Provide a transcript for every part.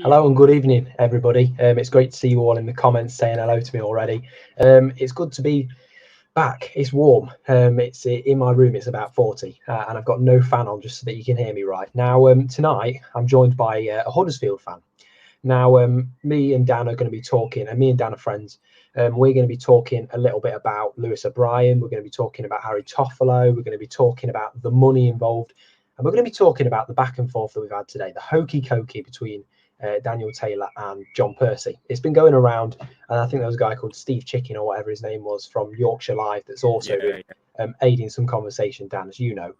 Hello and good evening, everybody. It's great to see you all in the comments saying hello to me already. It's good to be back. It's warm. It's in my room. It's about 40, and I've got no fan on just so that you can hear me right now. Tonight, I'm joined by a Huddersfield fan. Now, me and Dan are going to be talking, and me and Dan are friends. We're going to be talking a little bit about Lewis O'Brien. We're going to be talking about Harry Toffolo. We're going to be talking about the money involved, and we're going to be talking about the back and forth that we've had today, the hokey cokey between Daniel Taylor and John Percy. It's been going around, and I think there was a guy called Steve Chicken or whatever his name was from Yorkshire Live that's also been aiding some conversation, Dan, as you know.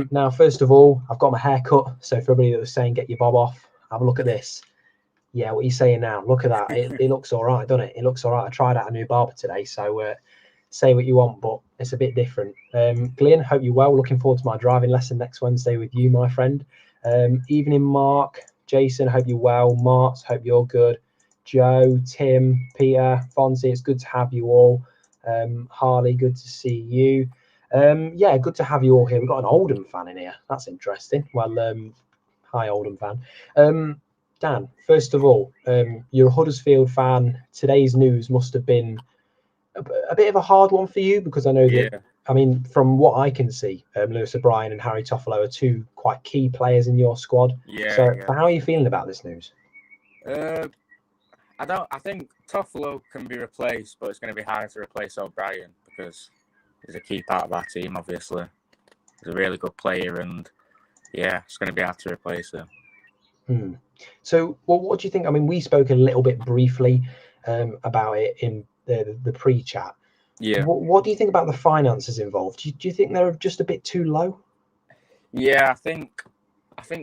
Now, first of all, I've got my hair cut, so for everybody that was saying get your bob off, have a look at this. Yeah, what are you saying now? Look at that. It looks all right, doesn't it? It looks all right. I tried out a new barber today, so say what you want, but it's a bit different. Glenn, hope you're well. Looking forward to my driving lesson next Wednesday with you, my friend. Evening, Mark. Jason, hope you're well. Mart, hope you're good. Joe, Tim, Peter, Fonzie, it's good to have you all. Harley, good to see you. Yeah, good to have you all here. We've got an Oldham fan in here. That's interesting. Well, hi, Oldham fan. Dan, first of all, you're a Huddersfield fan. Today's news must have been a bit of a hard one for you because I know that, I mean, from what I can see, Lewis O'Brien and Harry Toffolo are two quite key players in your squad. So how are you feeling about this news? I think Toffolo can be replaced, but it's going to be hard to replace O'Brien because he's a key part of our team, obviously. He's a really good player, and it's going to be hard to replace him. So, well, what do you think? I mean, we spoke a little bit briefly about it in the pre-chat. Yeah. What do you think about the finances involved? Do you think they're just a bit too low? Yeah, I think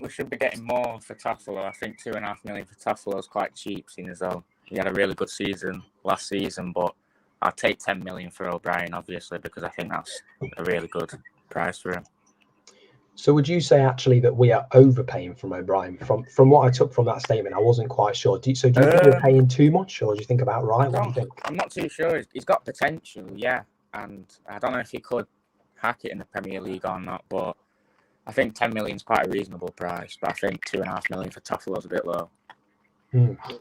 we should be getting more for Toffolo. I think £2.5 million for Toffolo is quite cheap, seeing as though he had a really good season last season. But I'd take 10 million for O'Brien, obviously, because I think that's a really good price for him. So would you say actually that we are overpaying from O'Brien? From what I took from that statement, I wasn't quite sure. Do you think we're paying too much, or do you think about right? What do you think? I'm not too sure. He's got potential, and I don't know if he could hack it in the Premier League or not, but I think 10 million is quite a reasonable price. But I think 2.5 million for Toffolo is a bit low.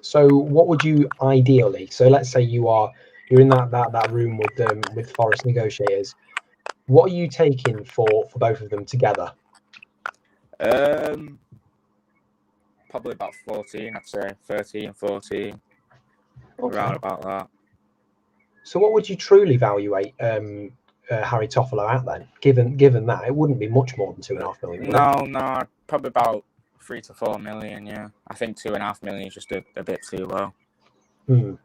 So what would you ideally? So let's say you're in that room with Forest negotiators. What are you taking for both of them together? Probably about 14, I'd say 13, 14, around about that. So what would you truly evaluate Harry Toffolo at then? Given that it wouldn't be much more than 2.5 million. No, probably about 3 to 4 million. Yeah, I think 2.5 million is just a bit too low. Okay,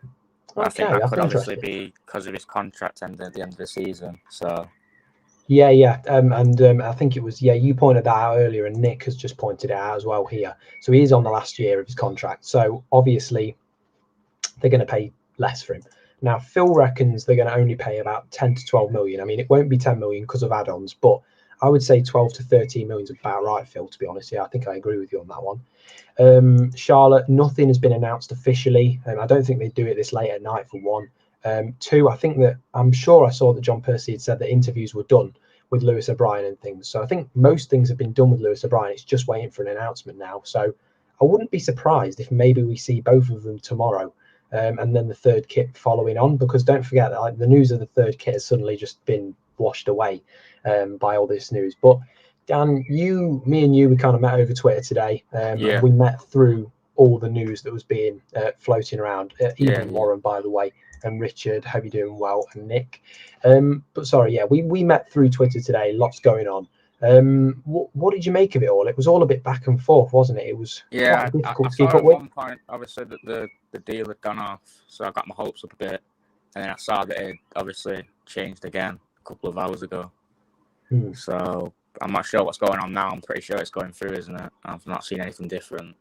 I think that could obviously be because of his contract ending at the end of the season. So. Yeah. I think it was, you pointed that out earlier, and Nick has just pointed it out as well here. So he is on the last year of his contract. So obviously they're going to pay less for him. Now, Phil reckons they're going to only pay about 10 to 12 million. I mean, it won't be 10 million because of add-ons, but I would say 12 to 13 million is about right, Phil, to be honest. Yeah, I think I agree with you on that one. Charlotte, nothing has been announced officially. I don't think they do it this late at night, for one. Two, I think that I'm sure I saw that John Percy had said that interviews were done with Lewis O'Brien and things. So I think most things have been done with Lewis O'Brien. It's just waiting for an announcement now. So I wouldn't be surprised if maybe we see both of them tomorrow, and then the third kit following on, because don't forget that the news of the third kit has suddenly just been washed away by all this news. But Dan, me and you, we kind of met over Twitter today. And we met through all the news that was being floating around. Even Warren, by the way, and Richard, hope you're doing well, and Nick. But sorry, we met through Twitter today. Lots going on. What did you make of it all? It was all a bit back and forth, wasn't it? It was quite difficult to keep up with. At one point, obviously, that the deal had gone off, so I got my hopes up a bit, and then I saw that it obviously changed again a couple of hours ago. So I'm not sure what's going on now. I'm pretty sure it's going through, isn't it? I've not seen anything different.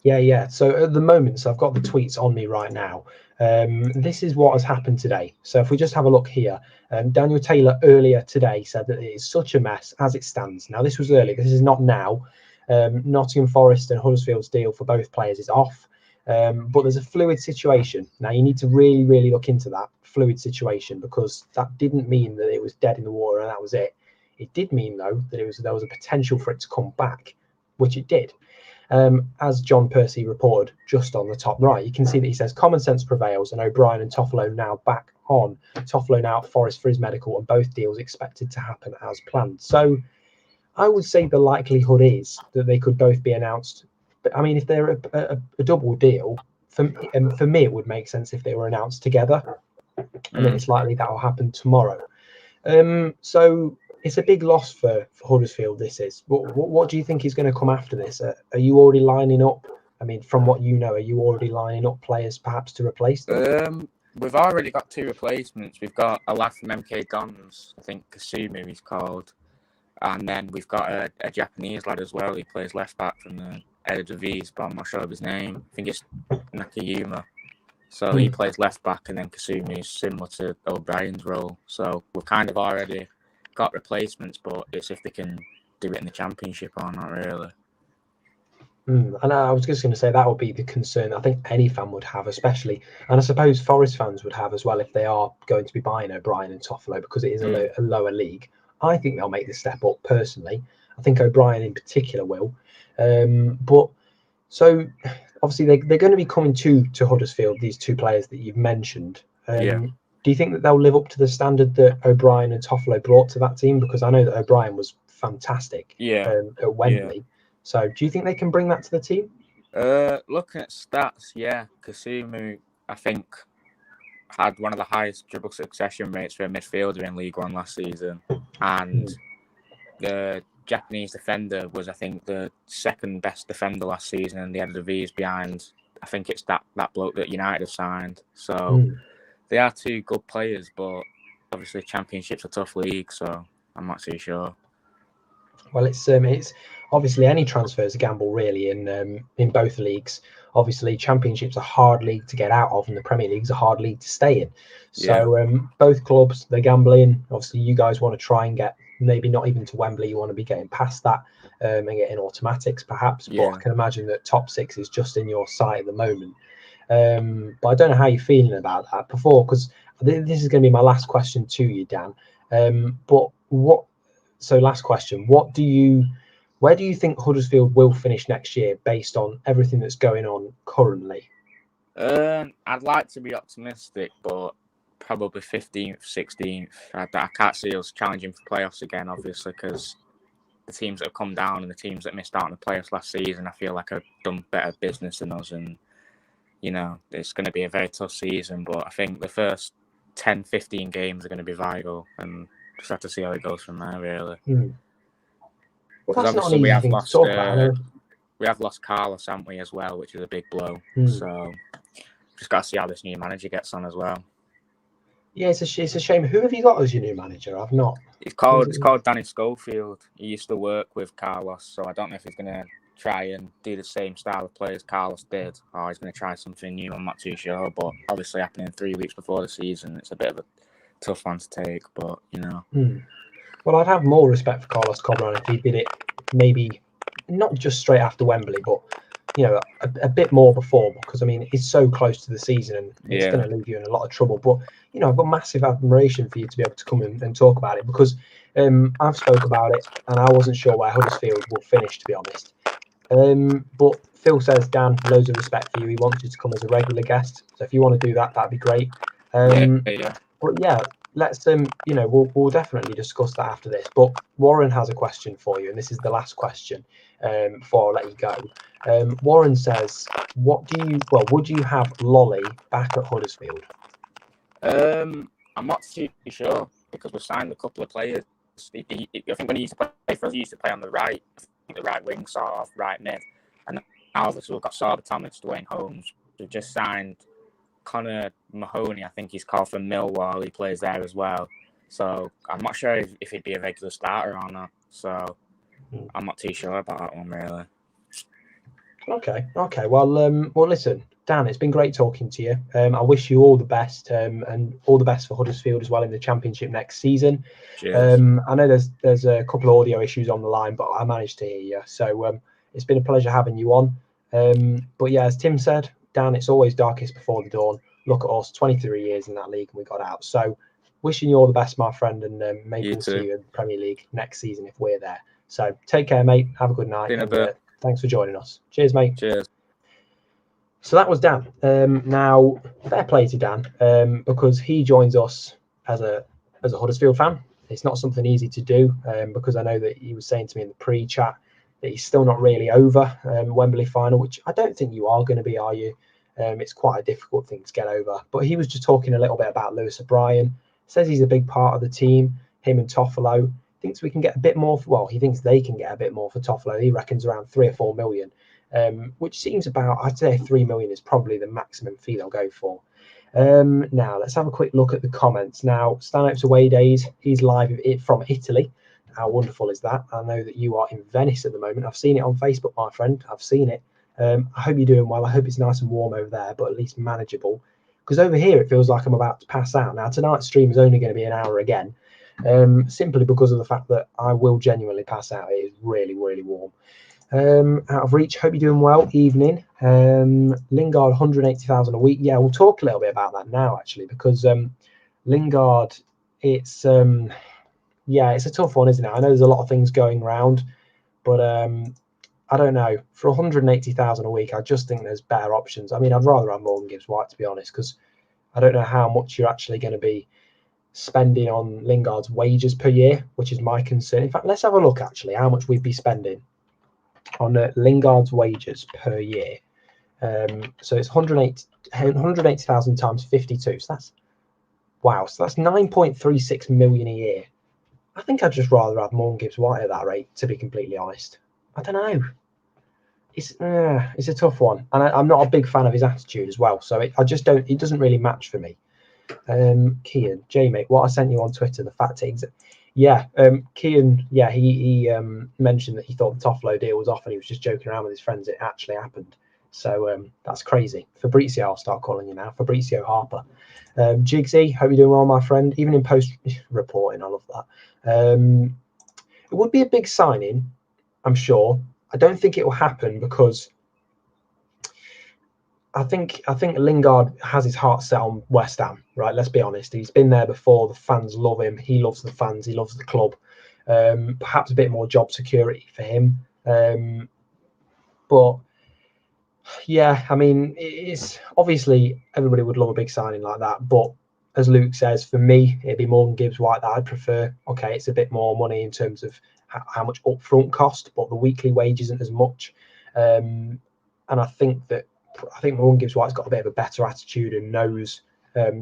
Yeah. So at the moment, so I've got the tweets on me right now. This is what has happened today. So if we just have a look here, Daniel Taylor earlier today said that it is such a mess as it stands. Now, this was earlier. This is not now. Nottingham Forest and Huddersfield's deal for both players is off. But there's a fluid situation. Now, you need to really, really look into that fluid situation, because that didn't mean that it was dead in the water and that was it. It did mean, though, that there was a potential for it to come back, which it did. As John Percy reported just on the top right, you can see that he says common sense prevails and O'Brien and Toffolo now back on. Toffolo now at Forest for his medical and both deals expected to happen as planned. So I would say the likelihood is that they could both be announced. But I mean, if they're a double deal, for me, it would make sense if they were announced together. I mean, it's likely that will happen tomorrow. So it's a big loss for Huddersfield. This is. What do you think is going to come after this? Are you already lining up? I mean, from what you know, are you already lining up players perhaps to replace them? We've already got 2 replacements. We've got a lad from MK Dons, I think Kasumu he's called. And then we've got a Japanese lad as well. He plays left back from the Eredivisie, but I'm not sure of his name. I think it's Nakayuma. So he plays left back, and then Kasumi is similar to O'Brien's role. So we've kind of already got replacements, but it's if they can do it in the Championship or not, really. And I was just going to say that would be the concern I think any fan would have, especially, and I suppose Forest fans would have as well if they are going to be buying O'Brien and Toffolo, because it is a lower league. I think they'll make the step up personally. I think O'Brien in particular will. But so obviously they're going to be coming to Huddersfield, these 2 players that you've mentioned. Do you think that they'll live up to the standard that O'Brien and Toffolo brought to that team? Because I know that O'Brien was fantastic at Wembley. So do you think they can bring that to the team? Looking at stats, Kasumu, I think, had one of the highest dribble succession rates for a midfielder in League One last season. And the Japanese defender was, I think, the 2nd best defender last season, and the Eredivisie behind, I think it's that bloke that United have signed. So they are 2 good players, but obviously Championship's a tough league, so I'm not too sure. Well, it's obviously any transfer is a gamble, really, in both leagues. Obviously, Championship's a hard league to get out of, and the Premier League's a hard league to stay in. So both clubs, they're gambling. Obviously, you guys want to try and get maybe not even to Wembley. You want to be getting past that and getting automatics, perhaps. But I can imagine that top 6 is just in your sight at the moment. But I don't know how you're feeling about that because this is going to be my last question to you, Dan. So last question, where do you think Huddersfield will finish next year based on everything that's going on currently? I'd like to be optimistic, but probably 15th, 16th. I can't see us challenging for playoffs again, obviously, because the teams that have come down and the teams that missed out on the playoffs last season, I feel like have done better business than us. And, it's going to be a very tough season, but I think the first 10, 15 games are going to be vital, and just have to see how it goes from there, really. Well, that's not an easy thing to talk about. We have lost Carlos, haven't we, as well, which is a big blow. So just got to see how this new manager gets on as well. Yeah, it's a shame. Who have you got as your new manager? I've not. It's called Danny Schofield. He used to work with Carlos, so I don't know if he's going to try and do the same style of play as Carlos did, or he's going to try something new. I'm not too sure, but obviously happening 3 weeks before the season, it's a bit of a tough one to take, but, Well, I'd have more respect for Carlos Cobran if he did it maybe not just straight after Wembley, but a bit more before, because I mean it's so close to the season and it's going to leave you in a lot of trouble. But I've got massive admiration for you to be able to come in and talk about it, because I've spoke about it and I wasn't sure where Huddersfield will finish, to be honest. But Phil says, Dan, loads of respect for you. He wants you to come as a regular guest, so if you want to do that, that'd be great. But let's we'll definitely discuss that after this. But Warren has a question for you, and this is the last question before I let you go. Warren says, would you have Lolly back at Huddersfield? I'm not too sure, because we've signed a couple of players. I think when he used to play for us, he used to play on the right wing, sort of right mid, and now obviously we've got Sorba Thomas, Dwayne Holmes. We've just signed Connor Mahoney, I think he's called, from Millwall. He plays there as well. So I'm not sure if he'd be a regular starter or not. So I'm not too sure about that one, really. Okay. Well, listen, Dan, it's been great talking to you. I wish you all the best, and all the best for Huddersfield as well in the Championship next season. Cheers. I know there's a couple of audio issues on the line, but I managed to hear you. So it's been a pleasure having you on. But yeah, as Tim said, Dan, it's always darkest before the dawn. Look at us, 23 years in that league and we got out. So wishing you all the best, my friend, and maybe we'll see you in the Premier League next season if we're there. So take care, mate. Have a good night. Thanks for joining us. Cheers, mate. Cheers. So that was Dan. Now, fair play to Dan, because he joins us as a Huddersfield fan. It's not something easy to do, because I know that he was saying to me in the pre-chat that he's still not really over Wembley final, which I don't think you are going to be, are you? It's quite a difficult thing to get over. But he was just talking a little bit about Lewis O'Brien. Says he's a big part of the team, him and Toffolo. Thinks we can get a bit more. Well, he thinks they can get a bit more for Toffolo. He reckons around 3 or 4 million. Which seems about, I'd say 3 million is probably the maximum fee they'll go for. Now, let's have a quick look at the comments. Now, Stanhope's away days, he's live from Italy. How wonderful is that? I know that you are in Venice at the moment. I've seen it on Facebook, my friend. I've seen it. I hope you're doing well. I hope it's nice and warm over there, but at least manageable. Because over here, it feels like I'm about to pass out. Now, tonight's stream is only going to be an hour again, simply because of the fact that I will genuinely pass out. It is really, really warm. Out of reach, hope you're doing well. Evening. Lingard, 180,000 a week. Yeah, we'll talk a little bit about that now, actually, because Lingard, it's it's a tough one, isn't it? I know there's a lot of things going around, but I don't know. For 180,000 a week, I just think there's better options. I mean, I'd rather have Morgan Gibbs-White, to be honest, because I don't know how much you're actually going to be spending on Lingard's wages per year, which is my concern. In fact, let's have a look, actually, how much we'd be spending on Lingard's wages per year. So it's 180,000 times 52. So that's, wow. So that's 9.36 million a year. I think I'd just rather have Morgan Gibbs-White at that rate, to be completely honest. I don't know. It's a tough one, and I'm not a big fan of his attitude as well. So it doesn't really match for me. Kian, J-Mate, what I sent you on Twitter, the fact is, Kian, he mentioned that he thought the Toffolo deal was off and he was just joking around with his friends. It actually happened. So that's crazy. Fabrizio, I'll start calling you now. Fabrizio Harper. Jigsy, hope you're doing well, my friend. Even in post reporting, I love that. It would be a big signing, I'm sure. I don't think it will happen because I think Lingard has his heart set on West Ham, right? Let's be honest. He's been there before. The fans love him. He loves the fans. He loves the club. Perhaps a bit more job security for him. But yeah, I mean, it's obviously everybody would love a big signing like that. But as Luke says, for me, it'd be Morgan Gibbs-White that I'd prefer. Okay, it's a bit more money in terms of how much upfront cost, but the weekly wage isn't as much. And I think Morgan Gibbs-White's got a bit of a better attitude and knows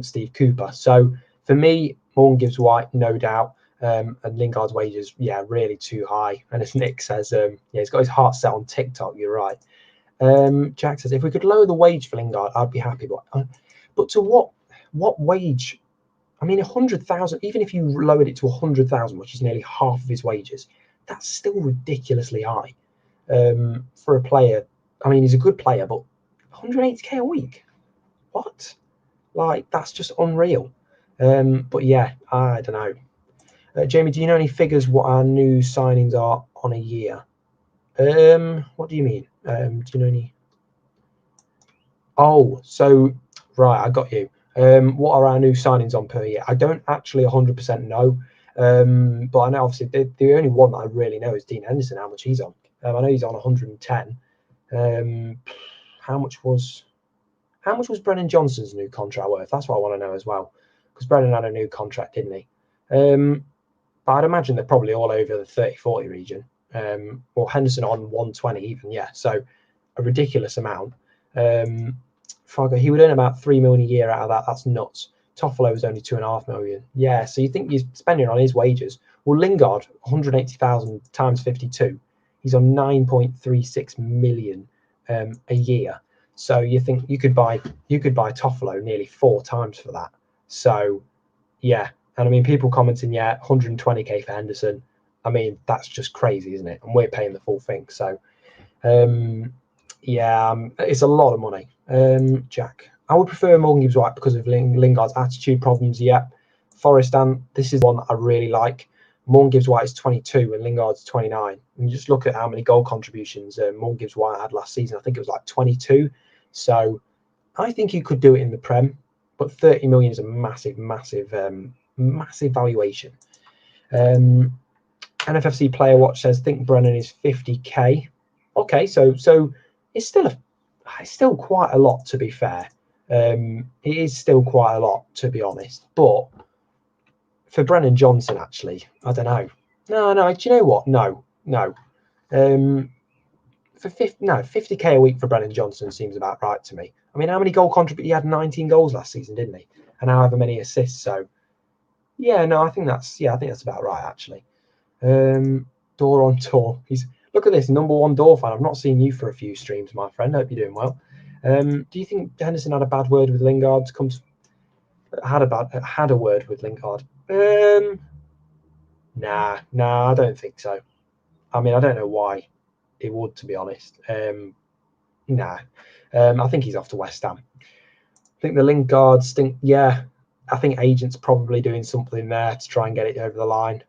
Steve Cooper. So for me, Morgan Gibbs-White, no doubt. And Lingard's wages, really too high. And as Nick says, he's got his heart set on TikTok. You're right. Jack says, if we could lower the wage for Lingard, I'd be happy. But to what wage? I mean, 100,000. Even if you lowered it to 100,000, which is nearly half of his wages, that's still ridiculously high for a player. I mean, he's a good player, but 180k a week, what? Like, that's just unreal. But yeah, I don't know. Jamie, do you know any figures what our new signings are on a year? What do you mean? Do you know any? Oh, so right, I got you. What are our new signings on per year? I don't actually 100% know, but I know obviously the only one that I really know is Dean Henderson. How much he's on? I know he's on 110. How much was Brennan Johnson's new contract worth? That's what I want to know as well, because Brennan had a new contract, didn't he? But I'd imagine they're probably all over the 30-40 region. Or Henderson on 120 even, so a ridiculous amount. He would earn about 3 million a year out of that. That's nuts. Toffolo was only 2.5 million. Yeah, so you think he's spending on his wages? Well, Lingard, 180,000 times 52. He's on 9.36 million a year. So you think you could buy Toffolo nearly 4 times for that. So yeah, and I mean, people commenting, 120k for Henderson. I mean, that's just crazy, isn't it? And we're paying the full thing. So it's a lot of money. Jack, I would prefer Morgan Gibbs-White because of Lingard's attitude problems. Forest, and this is one that I really like. Morgan Gibbs-White is 22 and Lingard's 29. And you just look at how many goal contributions Morgan Gibbs-White had last season. I think it was like 22. So I think you could do it in the Prem, but 30 million is a massive valuation. NFFC Player Watch says, think Brennan is 50k. Okay, so it's still quite a lot, to be fair. It is still quite a lot, to be honest. But for Brennan Johnson, actually, I don't know. No. Do you know what? No. For 50k a week for Brennan Johnson seems about right to me. I mean, how many goal contribute? He had 19 goals last season, didn't he? And however many assists. So yeah, no, I think that's about right, actually. Door on tour. Look at this, #1 Door fan. I've not seen you for a few streams, my friend. Hope you're doing well. Do you think Henderson had a bad word with Lingard? Had a word with Lingard? Nah, I don't think so. I mean, I don't know why it would, to be honest. Nah. I think he's off to West Ham. I think the Lingard stink. Yeah, I think agents probably doing something there to try and get it over the line.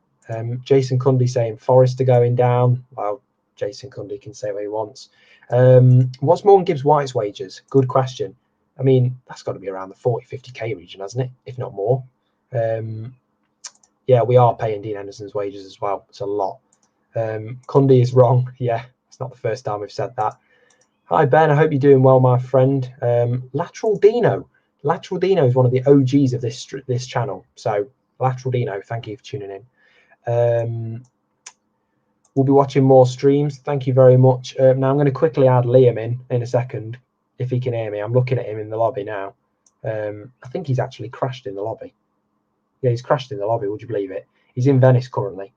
Jason Cundy saying Forest are going down. Well, Jason Cundy can say what he wants. What's Morgan Gibbs White's wages? Good question. I mean, that's got to be around the 40-50k region, hasn't it? If not more. Yeah, we are paying Dean Henderson's wages as well. It's a lot. Cundy is wrong. Yeah, it's not the first time we've said that. Hi, Ben. I hope you're doing well, my friend. Lateral Dino. Lateral Dino is one of the OGs of this channel. So, Lateral Dino, thank you for tuning in. We'll be watching more streams. Thank you very much. Now, I'm going to quickly add Liam in a second, if he can hear me. I'm looking at him in the lobby now. I think he's actually crashed in the lobby. Yeah, he's crashed in the lobby. Would you believe it? He's in Venice currently.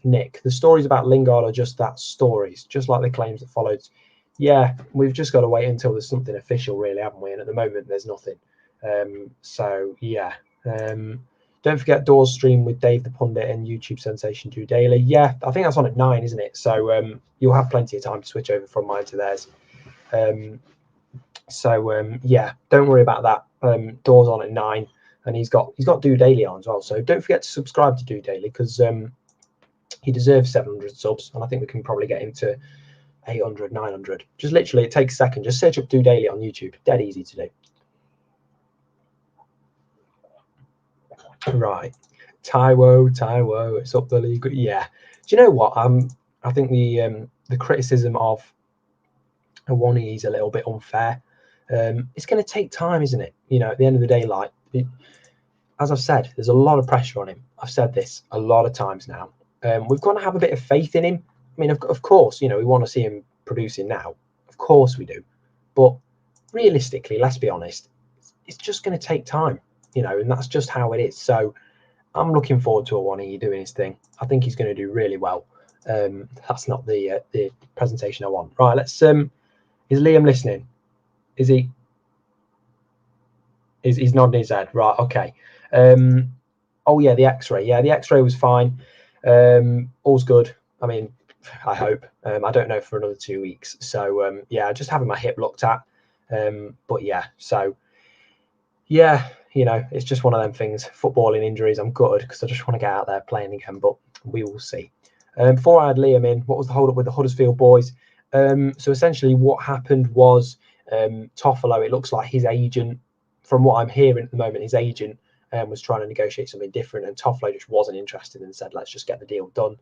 Nick, the stories about Lingard are just that, stories, just like the claims that followed. Yeah, we've just got to wait until there's something official, really, haven't we? And at the moment, there's nothing. So, yeah. Don't forget Doors stream with Dave the Pundit and YouTube sensation Drew Daly. Yeah, I think that's on at 9, isn't it? So you'll have plenty of time to switch over from mine to theirs. Yeah, don't worry about that. Doors on at 9, and he's got Do Daily on as well. So don't forget to subscribe to Do Daily, because he deserves 700 subs, and I think we can probably get him to 800, 900. Just literally, it takes a second. Just search up Do Daily on YouTube. Dead easy to do. Right, Taiwo, it's up the league. Yeah. Do you know what? I think the criticism of Awoniyi is a little bit unfair. It's going to take time, isn't it? You know, at the end of the day, as I've said, there's a lot of pressure on him. I've said this a lot of times now. We've got to have a bit of faith in him. I mean, of course, you know, we want to see him producing now. Of course we do. But realistically, let's be honest, it's just going to take time, you know, and that's just how it is. So I'm looking forward to Awoniyi doing his thing. I think he's going to do really well. That's not the presentation I want. Right, let's. Is Liam listening? Is he? He's nodding his head. Right, okay. Oh yeah, the X-ray. Yeah, the X-ray was fine. All's good. I mean, I hope. I don't know for another 2 weeks. So yeah, just having my hip looked at. But yeah, so yeah, you know, it's just one of them things. Footballing injuries, I'm gutted because I just want to get out there playing again, but we will see. Before I had Liam in, what was the hold up with the Huddersfield boys? So essentially what happened was Toffolo, it looks like his agent, from what I'm hearing at the moment, his agent was trying to negotiate something different, and Toffolo just wasn't interested and said, let's just get the deal done.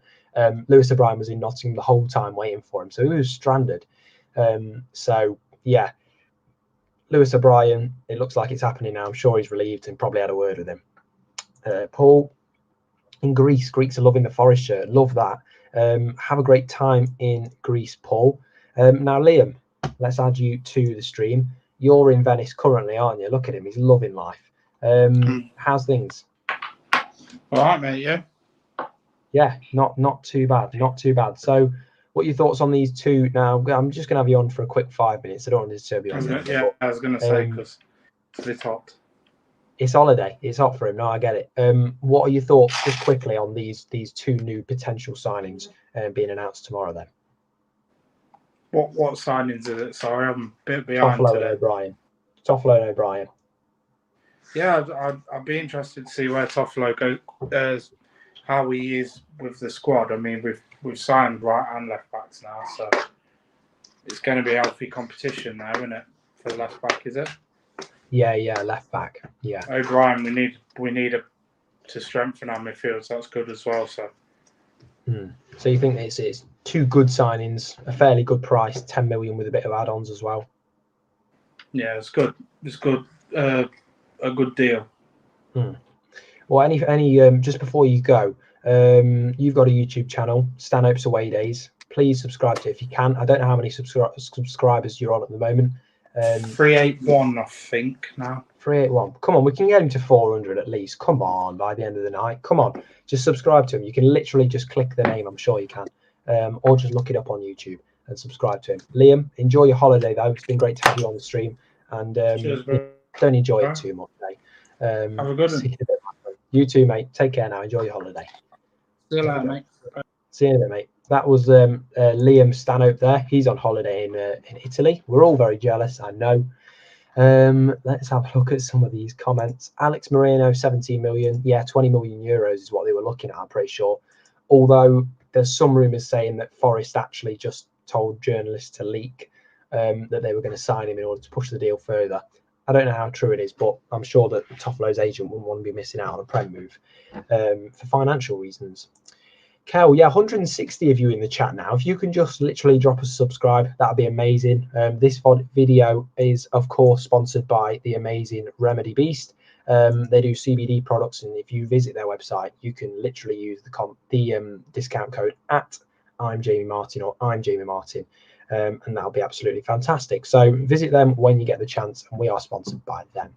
Lewis O'Brien was in Nottingham the whole time waiting for him, so he was stranded. So yeah, Lewis O'Brien, it looks like it's happening now. I'm sure he's relieved and probably had a word with him. Paul, in Greece, Greeks are loving the Forest shirt. Love that. Have a great time in Greece, Paul. Now, Liam, let's add you to the stream. You're in Venice currently, aren't you? Look at him. He's loving life. How's things? All right, mate, yeah. Yeah, not too bad. Not too bad. So what are your thoughts on these two? Now, I'm just going to have you on for a quick 5 minutes. I don't want to disturb you. I was going to say, because it's a bit hot. It's holiday. It's hot for him. No, I get it. What are your thoughts, just quickly, on these two new potential signings being announced tomorrow? Then. What signings is it? Sorry, I'm a bit behind Toffolo today. and O'Brien. Toffolo and O'Brien. Yeah, I'd be interested to see where Toffolo goes, how he is with the squad. I mean, we've signed right and left backs now, so it's going to be a healthy competition now, isn't it, for the left back? Is it? Yeah, left back. Yeah. O'Brien, we need to strengthen our midfield, so that's good as well. So. So you think it's 2 good signings, a fairly good price, 10 million with a bit of add-ons as well. Yeah, it's good. It's good. A good deal. Well, any just before you go, you've got a YouTube channel, Stanhope's Away Days. Please subscribe to it if you can. I don't know how many subscribers you're on at the moment. 381, I think now. 381. Come on, we can get him to 400 at least. Come on, by the end of the night. Come on, just subscribe to him. You can literally just click the name. I'm sure you can, or just look it up on YouTube and subscribe to him. Liam, enjoy your holiday though. It's been great to have you on the stream, and Cheers, bro. don't enjoy it too much, mate. Have a good one. You too, mate. Take care now. Enjoy your holiday. See you later, mate. See you later, mate. That was Liam Stanhope there. He's on holiday in Italy. We're all very jealous, I know. Let's have a look at some of these comments. Alex Moreno, 17 million. Yeah, 20 million euros is what they were looking at, I'm pretty sure. Although there's some rumours saying that Forest actually just told journalists to leak that they were going to sign him in order to push the deal further. I don't know how true it is, but I'm sure that Toffolo's agent wouldn't want to be missing out on a Prem move for financial reasons. Kel, yeah, 160 of you in the chat now. If you can just literally drop a subscribe, that'd be amazing. This video is, of course, sponsored by the amazing Remedy Beast. They do CBD products, and if you visit their website, you can literally use the discount code at I'm Jamie Martin or I'm Jamie Martin, and that'll be absolutely fantastic. So visit them when you get the chance, and we are sponsored by them.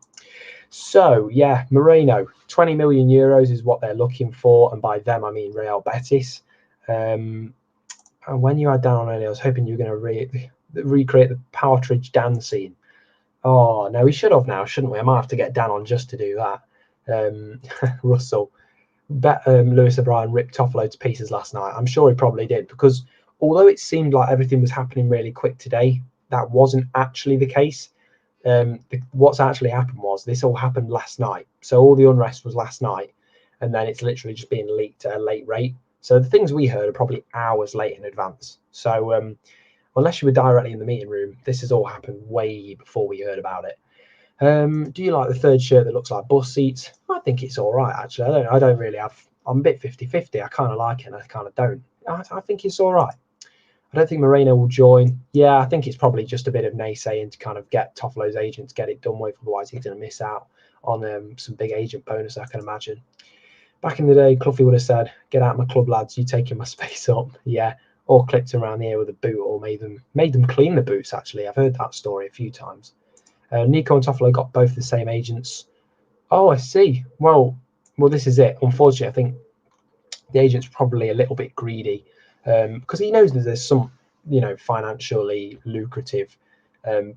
So yeah, Moreno, 20 million euros is what they're looking for, and by them I mean Real Betis. And when you had Dan on earlier, I was hoping you were going to recreate the Partridge Dan scene. Oh no, we should have now, shouldn't we? I might have to get Dan on just to do that. Russell, Lewis O'Brien ripped Toffolo to pieces last night. I'm sure he probably did, because although it seemed like everything was happening really quick today, that wasn't actually the case. What's actually happened was this all happened last night. So all the unrest was last night, and then it's literally just being leaked at a late rate. So the things we heard are probably hours late in advance. So unless you were directly in the meeting room, this has all happened way before we heard about it. Do you like the third shirt that looks like bus seats? I think it's all right, actually. I don't really have. I'm a bit 50-50. I kind of like it and I kind of don't. I think it's all right. I don't think Moreno will join. Yeah, I think it's probably just a bit of naysaying to kind of get Toffolo's agent to get it done with. Otherwise, he's going to miss out on some big agent bonus, I can imagine. Back in the day, Cloughie would have said, "Get out of my club, lads. You taking my space up." Yeah, or clipped him around the ear with a boot, or made them clean the boots. Actually, I've heard that story a few times. Nico and Toffolo got both the same agents. Oh, I see. Well, this is it. Unfortunately, I think the agent's probably a little bit greedy. Because he knows that there's some, financially lucrative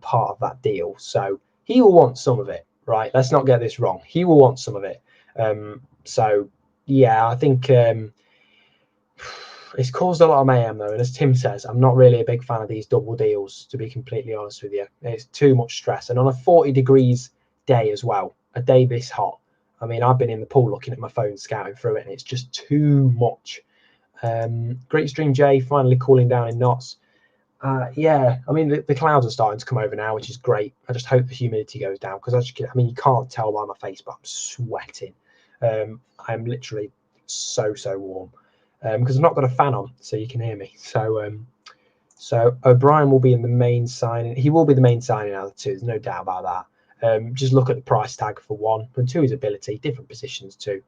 part of that deal. So he will want some of it, right? Let's not get this wrong. He will want some of it. So, yeah, I think it's caused a lot of mayhem, though. And as Tim says, I'm not really a big fan of these double deals, to be completely honest with you. It's too much stress. And on a 40 degrees day as well, a day this hot, I mean, I've been in the pool looking at my phone, scouting through it, and it's just too much. Great stream, Jay, finally cooling down in knots. Yeah, I mean, the clouds are starting to come over now, which is great. I just hope the humidity goes down, because you can't tell by my face, but I'm sweating. I'm literally so warm because I've not got a fan on, so you can hear me. So O'Brien will be in the main signing. He will be the main signing out of the two. There's no doubt about that. Just look at the price tag for one, and two, his ability, different positions too.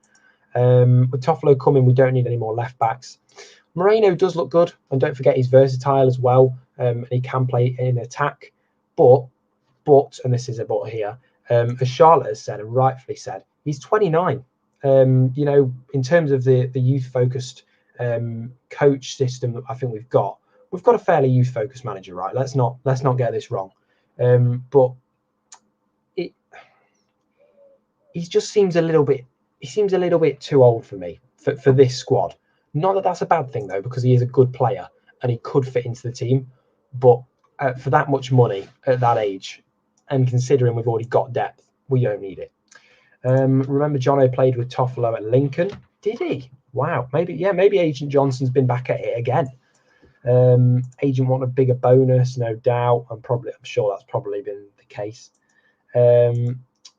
With Toffolo coming, we don't need any more left backs. Moreno does look good, and don't forget he's versatile as well, and he can play in attack. But, and this is a but here, as Charlotte has said, and rightfully said, he's 29. In terms of the youth-focused coach system that I think we've got a fairly youth-focused manager, right? Let's not get this wrong. But he just seems a little bit too old for me for this squad. Not that that's a bad thing though, because he is a good player and he could fit into the team. But for that much money at that age, and considering we've already got depth, we don't need it. Remember, Jono played with Toffolo at Lincoln. Did he? Wow. Maybe Agent Johnson's been back at it again. Agent want a bigger bonus, no doubt. I'm sure that's probably been the case.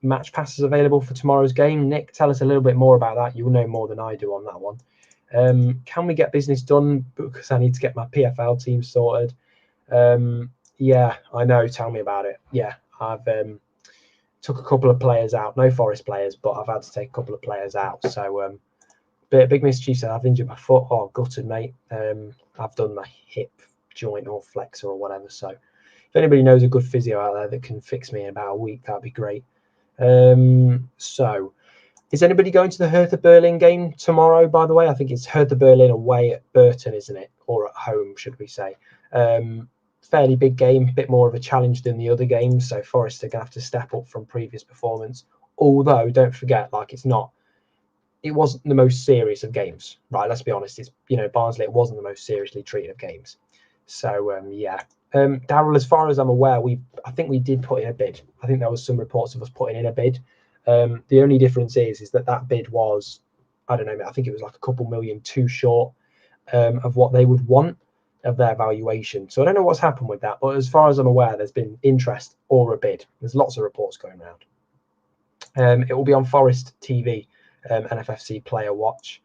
Match passes available for tomorrow's game. Nick, tell us a little bit more about that. You'll know more than I do on that one. Can we get business done? Because I need to get my PFL team sorted. Yeah, I know. Tell me about it. Yeah, I've took a couple of players out. No Forest players, but I've had to take a couple of players out. So, big mischief said I've injured my foot. Oh, gutted, mate. I've done my hip joint or flexor or whatever. So, if anybody knows a good physio out there that can fix me in about a week, that'd be great. So, is anybody going to the Hertha Berlin game tomorrow, by the way? I think it's Hertha Berlin away at Burton, isn't it? Or at home, should we say. Fairly big game, a bit more of a challenge than the other games. So Forest are going to have to step up from previous performance. Although, don't forget, like it wasn't the most serious of games, right? Let's be honest. It's, Barnsley, it wasn't the most seriously treated of games. So, yeah. Darryl, as far as I'm aware, I think we did put in a bid. I think there was some reports of us putting in a bid. The only difference is that bid was, I don't know, I think it was like a couple million too short of what they would want of their valuation. So I don't know what's happened with that, but as far as I'm aware, there's been interest or a bid. There's lots of reports going around. It will be on Forest TV, NFFC Player Watch.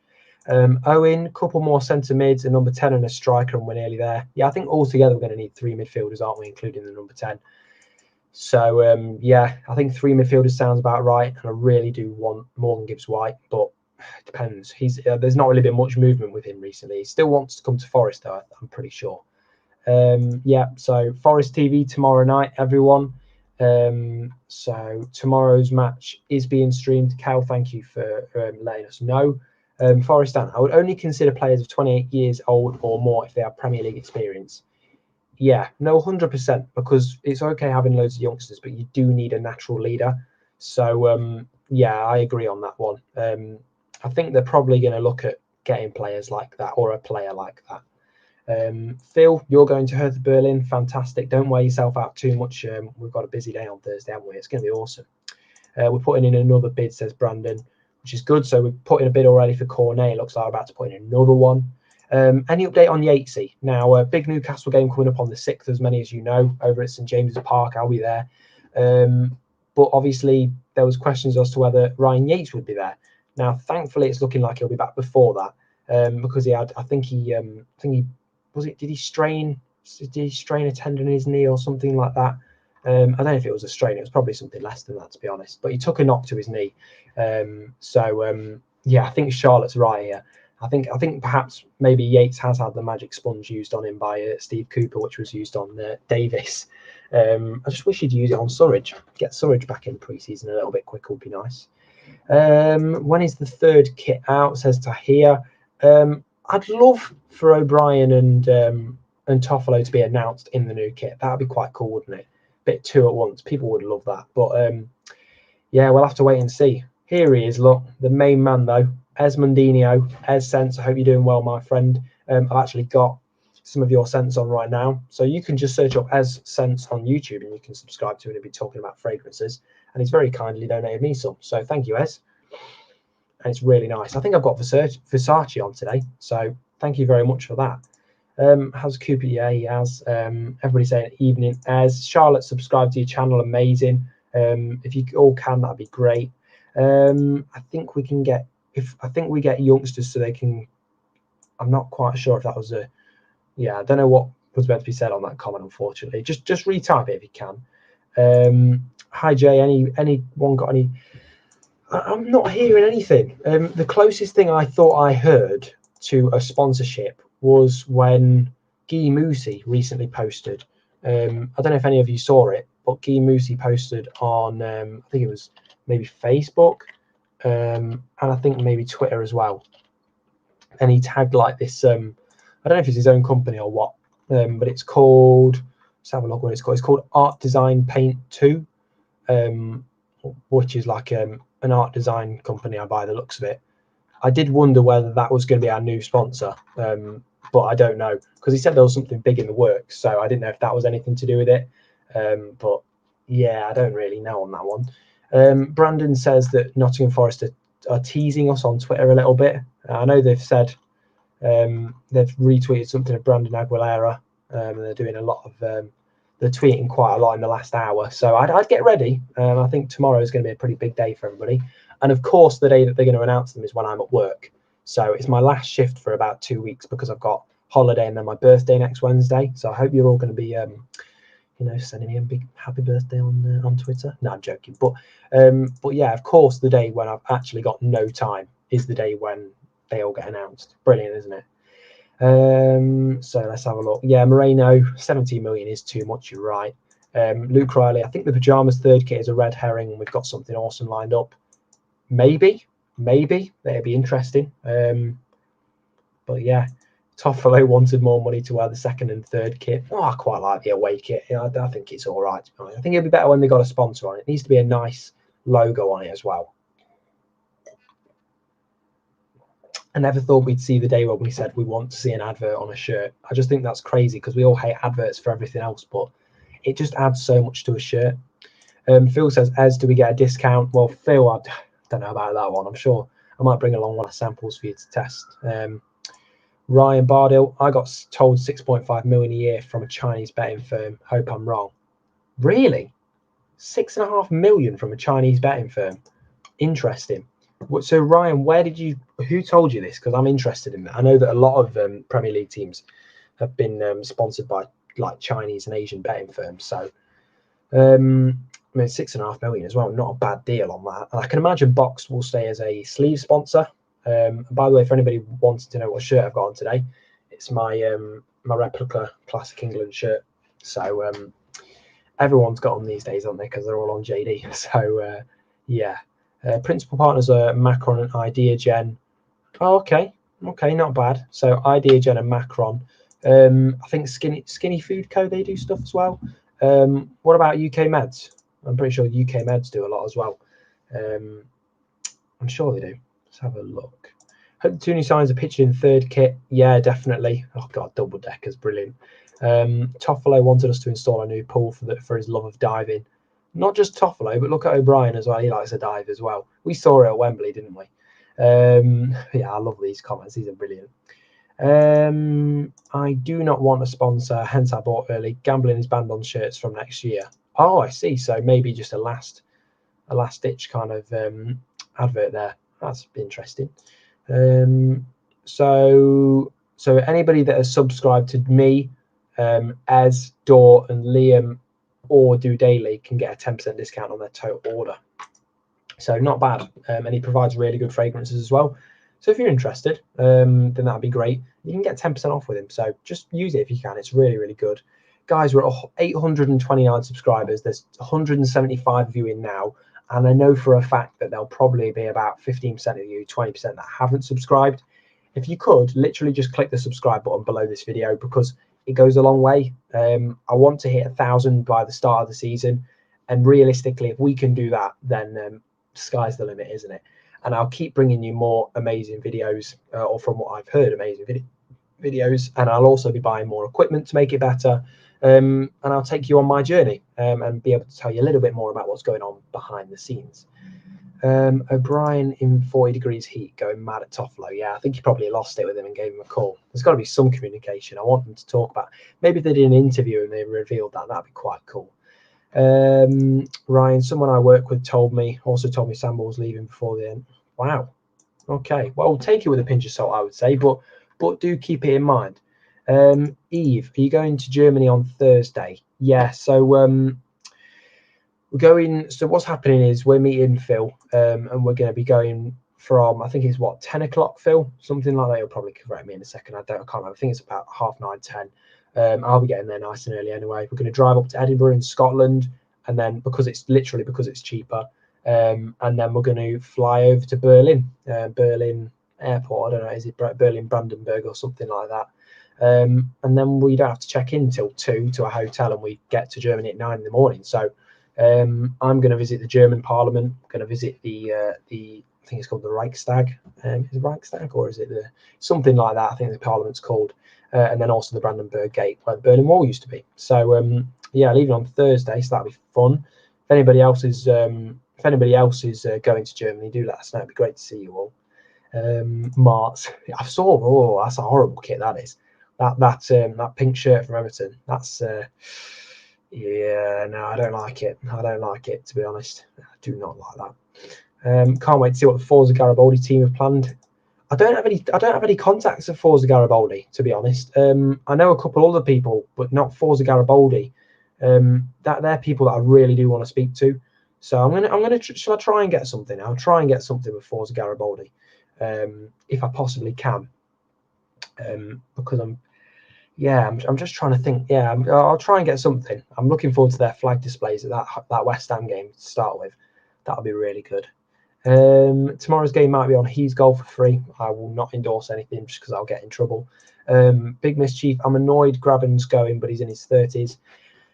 Owen, couple more centre mids, a number 10 and a striker, and we're nearly there. Yeah, I think altogether we're going to need 3 midfielders, aren't we, including the number 10. So, yeah, I think 3 midfielders sounds about right, and I really do want Morgan Gibbs-White, but it depends. There's not really been much movement with him recently. He still wants to come to Forest, though, I'm pretty sure. Yeah, so Forest TV tomorrow night, everyone. So tomorrow's match is being streamed. Cal, thank you for letting us know. Forest Dan, I would only consider players of 28 years old or more if they have Premier League experience. Yeah, no, 100%, because it's okay having loads of youngsters, but you do need a natural leader. So, yeah, I agree on that one. I think they're probably going to look at getting players like that or a player like that. Phil, you're going to Hertha Berlin. Fantastic. Don't wear yourself out too much. We've got a busy day on Thursday, haven't we? It's going to be awesome. We're putting in another bid, says Brandon, which is good. So we're putting a bid already for Cornet. It looks like we're about to put in another one. Any update on Yatesy? Now, a big Newcastle game coming up on the 6th, as many as you know, over at St James's Park. I'll be there. But obviously, there was questions as to whether Ryan Yates would be there. Now, thankfully, it's looking like he'll be back before that, because he had, did he strain a tendon in his knee or something like that? I don't know if it was a strain. It was probably something less than that, to be honest. But he took a knock to his knee. Yeah, I think Charlotte's right here. I think perhaps maybe Yates has had the magic sponge used on him by Steve Cooper, which was used on Davis. I just wish he'd use it on Surridge. Get Surridge back in pre-season a little bit quicker would be nice. When is the 3rd kit out? Says Tahir. I'd love for O'Brien and Toffolo to be announced in the new kit. That would be quite cool, wouldn't it? Bit 2 at once. People would love that. But yeah, we'll have to wait and see. Here he is. Look, the main man though. Esmondinho, Sense. I hope you're doing well, my friend. I've actually got some of your scents on right now. So you can just search up Sense on YouTube and you can subscribe to it and be talking about fragrances. And he's very kindly donated me some. So thank you, Ez. And it's really nice. I think I've got Versace on today. So thank you very much for that. How's Cooper? Yeah, he has. Everybody saying evening. Ez, Charlotte, subscribe to your channel. Amazing. If you all can, that'd be great. I think we can get, I think we get youngsters so they can, I'm not quite sure if that was I don't know what was meant to be said on that comment, unfortunately. Just retype it if you can. Hi Jay, anyone got any? I'm not hearing anything. The closest thing I thought I heard to a sponsorship was when Guy Moussi recently posted. I don't know if any of you saw it, but Guy Moussi posted on, I think it was maybe Facebook, and I think maybe Twitter as well. And he tagged like this, I don't know if it's his own company or what, but it's called, let's have a look what it's called. It's called Art Design Paint 2, which is like an art design company by the looks of it. I did wonder whether that was going to be our new sponsor, but I don't know, because he said there was something big in the works, so I didn't know if that was anything to do with it. But yeah, I don't really know on that one. Brandon says that Nottingham Forest are teasing us on Twitter a little bit. I know they've said they've retweeted something of Brandon Aguilera, and they're doing a lot of they're tweeting quite a lot in the last hour. So I'd get ready. I think tomorrow is going to be a pretty big day for everybody. And of course, the day that they're going to announce them is when I'm at work. So it's my last shift for about 2 weeks because I've got holiday and then my birthday next Wednesday. So I hope you're all going to be, sending me a big happy birthday on Twitter. No, I'm joking. But yeah, of course, the day when I've actually got no time is the day when they all get announced. Brilliant, isn't it? So let's have a look. Yeah, Moreno, 17 million is too much. You're right. Luke Riley, I think the pajamas third kit is a red herring and we've got something awesome lined up. Maybe that'd be interesting. But yeah, Toffolo wanted more money to wear the second and third kit. Oh, I quite like the away kit. I think it's all right. I think it'd be better when they got a sponsor on it. It needs to be a nice logo on it as well. I never thought we'd see the day when we said we want to see an advert on a shirt. I just think that's crazy because we all hate adverts for everything else, but it just adds so much to a shirt. Phil says, "Ez, do we get a discount?" Well, Phil, I don't know about that one. I'm sure I might bring along one of the samples for you to test. Ryan Bardill, I got told 6.5 million a year from a Chinese betting firm. Hope I'm wrong. Really? 6.5 million from a Chinese betting firm? Interesting. So Ryan, who told you this? Because I'm interested in that. I know that a lot of Premier League teams have been sponsored by like Chinese and Asian betting firms. So, I mean, 6.5 million as well. Not a bad deal on that. And I can imagine Box will stay as a sleeve sponsor. By the way, for anybody wanting to know what shirt I've got on today, it's my my replica Classic England shirt. So everyone's got them these days, aren't they? Because they're all on JD. So yeah. Principal partners are Macron and IdeaGen. Oh, okay, not bad. So IdeaGen and Macron. I think Skinny Food Co. they do stuff as well. What about UK Meds? I'm pretty sure UK Meds do a lot as well. I'm sure they do. Let's have a look. Hope the two new signs are pitched in third kit. Yeah, definitely. Oh god, double deckers, brilliant. Toffolo wanted us to install a new pool for his love of diving. Not just Toffolo, but look at O'Brien as well. He likes to dive as well. We saw it at Wembley, didn't we? Yeah, I love these comments. These are brilliant. I do not want a sponsor, hence I bought early. Gambling is banned on shirts from next year. Oh, I see. So maybe just a last ditch kind of advert there. That's interesting. So anybody that has subscribed to me, Ez, Dor, and Liam, or Do Daily can get a 10% discount on their total order. So not bad. And he provides really good fragrances as well. So if you're interested, then that'd be great. You can get 10% off with him. So just use it if you can. It's really, really good. Guys, we're at 829 subscribers. There's 175 viewing now. And I know for a fact that there'll probably be about 15% of you, 20% that haven't subscribed. If you could, literally just click the subscribe button below this video because it goes a long way. I want to hit 1,000 by the start of the season. And realistically, if we can do that, then sky's the limit, isn't it? And I'll keep bringing you more amazing videos, or from what I've heard, amazing videos. And I'll also be buying more equipment to make it better. And I'll take you on my journey and be able to tell you a little bit more about what's going on behind the scenes. O'Brien in 40 degrees heat going mad at Toffolo. Yeah, I think he probably lost it with him and gave him a call. There's got to be some communication. I want them to talk about. Maybe if they did an interview and they revealed that, that'd be quite cool. Ryan, someone I work with told me Samba was leaving before the end. Wow. Okay. Well, take it with a pinch of salt, I would say, but do keep it in mind. Eve, are you going to Germany on Thursday? Yeah. So we're going. So what's happening is we're meeting Phil, and we're going to be going from, I think it's 10 o'clock, Phil, something like that. You'll probably correct me in a second. I can't remember. I think it's about 9:30, 10. I'll be getting there nice and early anyway. We're going to drive up to Edinburgh in Scotland, and then because it's cheaper, and then we're going to fly over to Berlin Airport. I don't know, is it Berlin Brandenburg or something like that? And then we don't have to check in till 2 to a hotel, and we get to Germany at 9 in the morning. So I'm going to visit the German Parliament. I'm going to visit the I think it's called the Reichstag. Is it Reichstag or is it something like that? I think the Parliament's called. And then also the Brandenburg Gate where the Berlin Wall used to be. So yeah, leaving on Thursday, so that'll be fun. If anybody else is going to Germany, do let us know. It'd be great to see you all. Mart's, I saw. Oh, that's a horrible kit. That is. That pink shirt from Everton. That's yeah. No, I don't like it. To be honest. I do not like that. Can't wait to see what the Forza Garibaldi team have planned. I don't have any contacts at Forza Garibaldi, to be honest. I know a couple other people, but not Forza Garibaldi. That they're people that I really do want to speak to. So shall I try and get something? I'll try and get something with Forza Garibaldi, if I possibly can. Because I'm just trying to think. Yeah, I'll try and get something. I'm looking forward to their flag displays at that West Ham game to start with. That'll be really good. Tomorrow's game might be on He's Goal for free. I will not endorse anything just because I'll get in trouble. Big Mischief. I'm annoyed Graben's going, but he's in his 30s.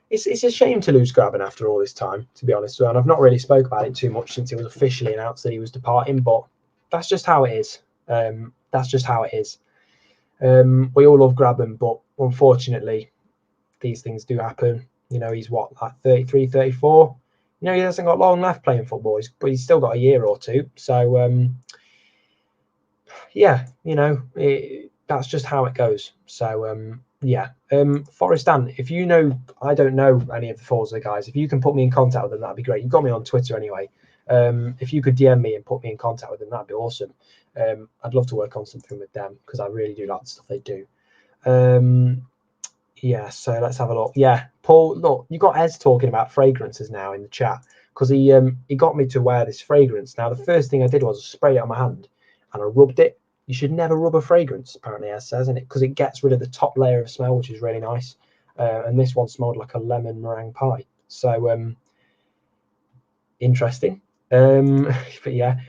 It's a shame to lose Graben after all this time, to be honest. And I've not really spoke about it too much since it was officially announced that he was departing, but that's just how it is. That's just how it is. We all love Graben, but unfortunately, these things do happen. You know, he's what, like 33, 34? You know, he hasn't got long left playing football, but he's still got a year or two. So, yeah, you know, that's just how it goes. So, yeah. Forest Dan, if you know, I don't know any of the Forza guys, if you can put me in contact with them, that'd be great. You've got me on Twitter anyway. If you could DM me and put me in contact with them, that'd be awesome. I'd love to work on something with them because I really do like the stuff they do. Yeah, so let's have a look. Yeah, Paul, look, you got Ez talking about fragrances now in the chat because he got me to wear this fragrance. Now, the first thing I did was spray it on my hand and I rubbed it. You should never rub a fragrance, apparently, Ez says, and because it gets rid of the top layer of smell, which is really nice. And this one smelled like a lemon meringue pie. So, interesting. But yeah,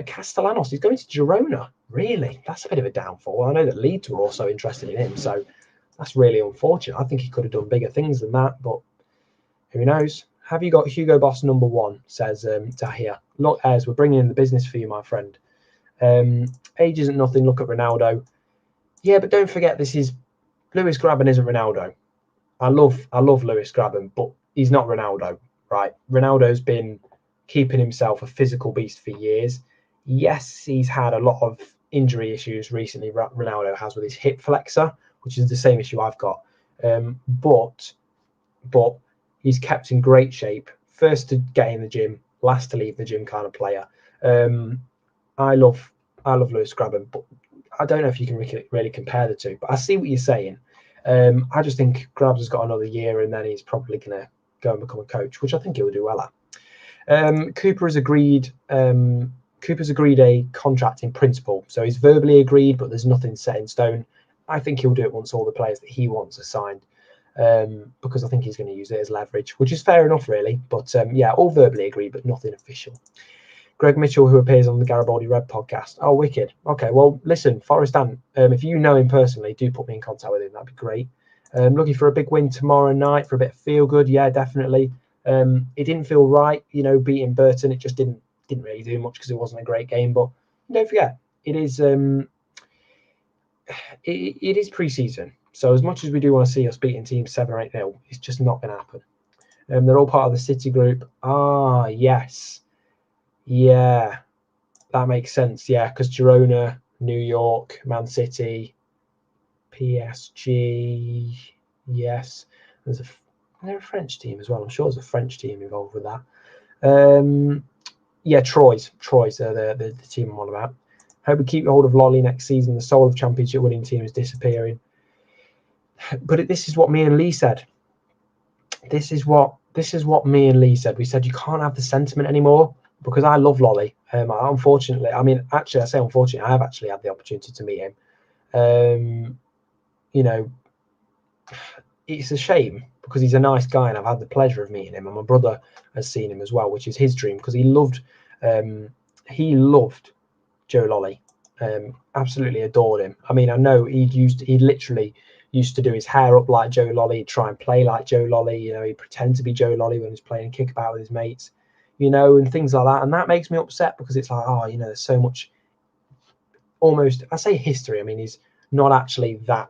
Castellanos, he's going to Girona. Really? That's a bit of a downfall. I know that Leeds were also interested in him, so that's really unfortunate. I think he could have done bigger things than that, but who knows? Have you got Hugo Boss number 1, says Tahir. Look, Ez, we're bringing in the business for you, my friend. Age isn't nothing. Look at Ronaldo. Yeah, but don't forget, this is Lewis Graben isn't Ronaldo. I love Lewis Graben, but he's not Ronaldo, right? Ronaldo's been keeping himself a physical beast for years. Yes, he's had a lot of injury issues recently. Ronaldo has with his hip flexor, which is the same issue I've got. But he's kept in great shape. First to get in the gym, last to leave the gym kind of player. I love Lewis Graben, but I don't know if you can really compare the two. But I see what you're saying. I just think Grabs has got another year, and then he's probably going to go and become a coach, which I think he'll do well at. Cooper's agreed a contract in principle, so he's verbally agreed, but there's nothing set in stone. I think he'll do it once all the players that he wants are signed, because I think he's going to use it as leverage, which is fair enough, really. But yeah, all verbally agreed, but nothing official. Greg Mitchell, who appears on the Garibaldi Red podcast. Oh, wicked. Okay, well, listen, Forest Dan, if you know him personally, do put me in contact with him. That'd be great. Looking for a big win tomorrow night for a bit of feel good. Yeah, definitely. It didn't feel right, you know, beating Burton. It just didn't really do much because it wasn't a great game. But don't forget, it is it is pre-season. So as much as we do want to see us beating teams 7 or 8-0, it's just not going to happen. They're all part of the City group. Ah, yes. Yeah, that makes sense. Yeah, because Girona, New York, Man City, PSG. Yes, they're a French team as well. I'm sure there's a French team involved with that. Yeah, Troyes are the team I'm on about. Hope we keep hold of Lolly next season. The soul of championship winning team is disappearing. But this is what me and Lee said. This is what me and Lee said. We said you can't have the sentiment anymore. Because I love Lolly. Unfortunately, I mean, actually, I say unfortunately, I have actually had the opportunity to meet him. You know, it's a shame because he's a nice guy and I've had the pleasure of meeting him. And my brother has seen him as well, which is his dream because he loved Joe Lolly. Absolutely adored him. I mean, I know he literally used to do his hair up like Joe Lolly, try and play like Joe Lolly. You know, he'd pretend to be Joe Lolly when he was playing kickabout with his mates. You know, and things like that. And that makes me upset because it's like, oh, you know, there's so much almost, I say history. I mean, he's not actually that,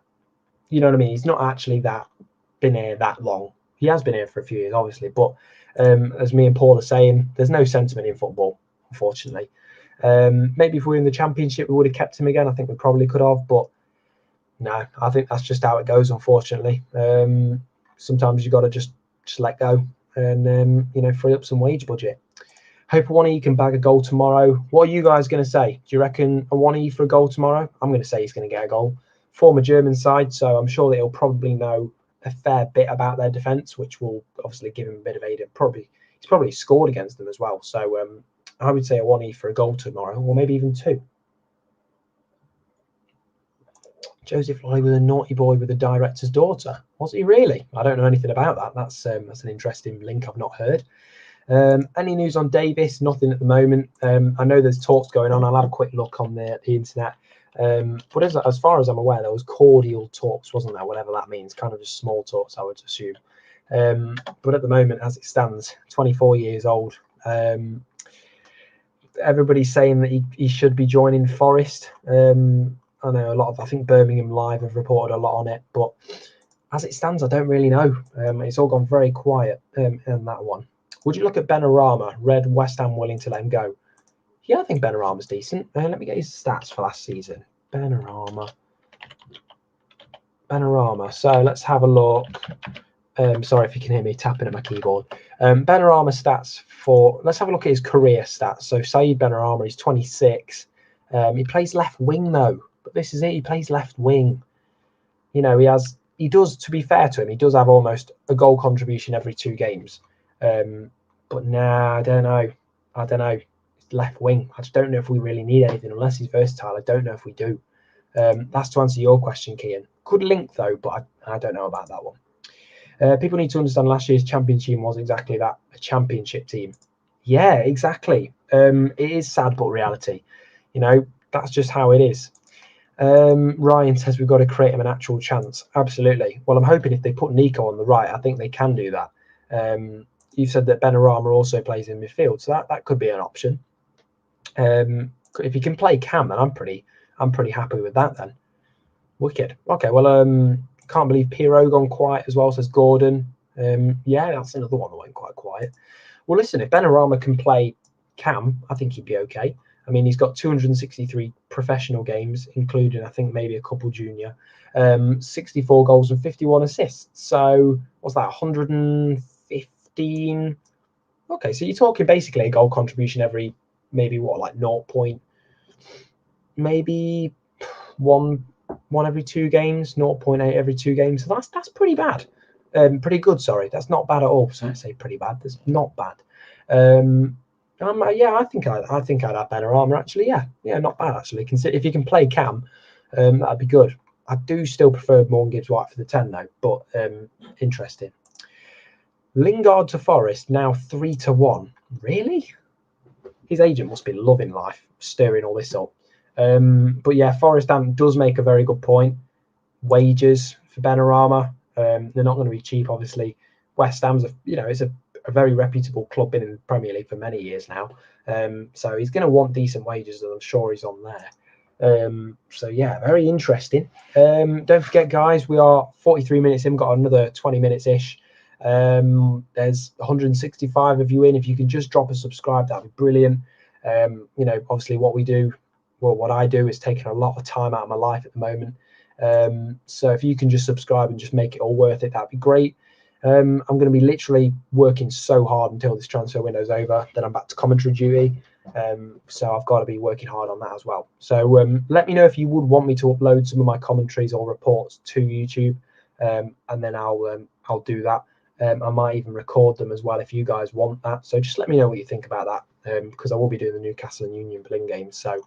you know what I mean? He's not actually been here that long. He has been here for a few years, obviously. But as me and Paul are saying, there's no sentiment in football, unfortunately. Maybe if we were in the championship, we would have kept him again. I think we probably could have. But no, I think that's just how it goes, unfortunately. Sometimes you got to just let go and you know, free up some wage budget. Hope Awoniyi can bag a goal tomorrow. What are you guys going to say? Do you reckon Awoniyi for a goal tomorrow? I'm going to say he's going to get a goal. Former German side, so I'm sure that he'll probably know a fair bit about their defence, which will obviously give him a bit of aid. He's probably scored against them as well. So I would say Awoniyi for a goal tomorrow, or maybe even 2. Joseph Lloyd with a naughty boy with a director's daughter. Was he really? I don't know anything about that. That's an interesting link I've not heard. Any news on Davis? Nothing at the moment. I know there's talks going on. I'll have a quick look on the internet. But as far as I'm aware, there was cordial talks, wasn't there? Whatever that means, kind of just small talks, I would assume. But at the moment, as it stands, 24 years old. Everybody's saying that he should be joining Forest. I know I think Birmingham Live have reported a lot on it, but as it stands, I don't really know. It's all gone very quiet in that one. Would you look at Benrahma? Red West Ham willing to let him go? Yeah, I think Benrahma's decent. Let me get his stats for last season. Benrahma. So let's have a look. Sorry if you can hear me tapping at my keyboard. Benrahma stats let's have a look at his career stats. So Saeed Benrahma, he's 26. He plays left wing though, but this is it. He plays left wing. You know, he does, to be fair to him, he does have almost a goal contribution every 2 games. But nah, I don't know. It's left wing. I just don't know if we really need anything unless he's versatile. I don't know if we do. That's to answer your question, Kian. Could link though, but I don't know about that one. People need to understand last year's championship team was exactly that, a championship team. Yeah, exactly. It is sad, but reality. You know, that's just how it is. Ryan says we've got to create him an actual chance. Absolutely. Well, I'm hoping if they put Nico on the right, I think they can do that. You've said that Benrahma also plays in midfield, so that could be an option. If he can play Cam, then I'm pretty happy with that then. Wicked. Okay, well, can't believe Pirot gone quiet as well, says Gordon. Yeah, that's another one that went quite quiet. Well, listen, if Benrahma can play Cam, I think he'd be okay. I mean, he's got 263 professional games, including, I think, maybe a couple junior. 64 goals and 51 assists. So, what's that, 115? Okay, so you're talking basically a goal contribution every, maybe what, like 0. Maybe one every 2 games, 0.8 every 2 games. So that's pretty bad. Pretty good, sorry. That's not bad at all. So I say pretty bad. That's not bad. Yeah, I think I'd have Benrahma actually. Yeah, not bad actually. If you can play Cam, that'd be good. I do still prefer Morgan Gibbs-White for the 10 though, but interesting. Lingard to Forest now 3-1. Really? His agent must be loving life, stirring all this up. But yeah, Forest Ham does make a very good point. Wages for Benrahma, they're not going to be cheap, obviously. West Ham's it's a very reputable club, been in the Premier League for many years now. So he's going to want decent wages, and I'm sure he's on there. So yeah, very interesting. Don't forget, guys, we are 43 minutes in, got another 20 minutes ish. There's 165 of you in. If you can just drop a subscribe, that'd be brilliant. Obviously what I do is taking a lot of time out of my life at the moment. So if you can just subscribe and just make it all worth it, that'd be great. I'm going to be literally working so hard until this transfer window's over. Then I'm back to commentary duty. So I've got to be working hard on that as well. So let me know if you would want me to upload some of my commentaries or reports to YouTube, and then I'll do that. I might even record them as well if you guys want that. So just let me know what you think about that, because I will be doing the Newcastle and Union Berlin games. So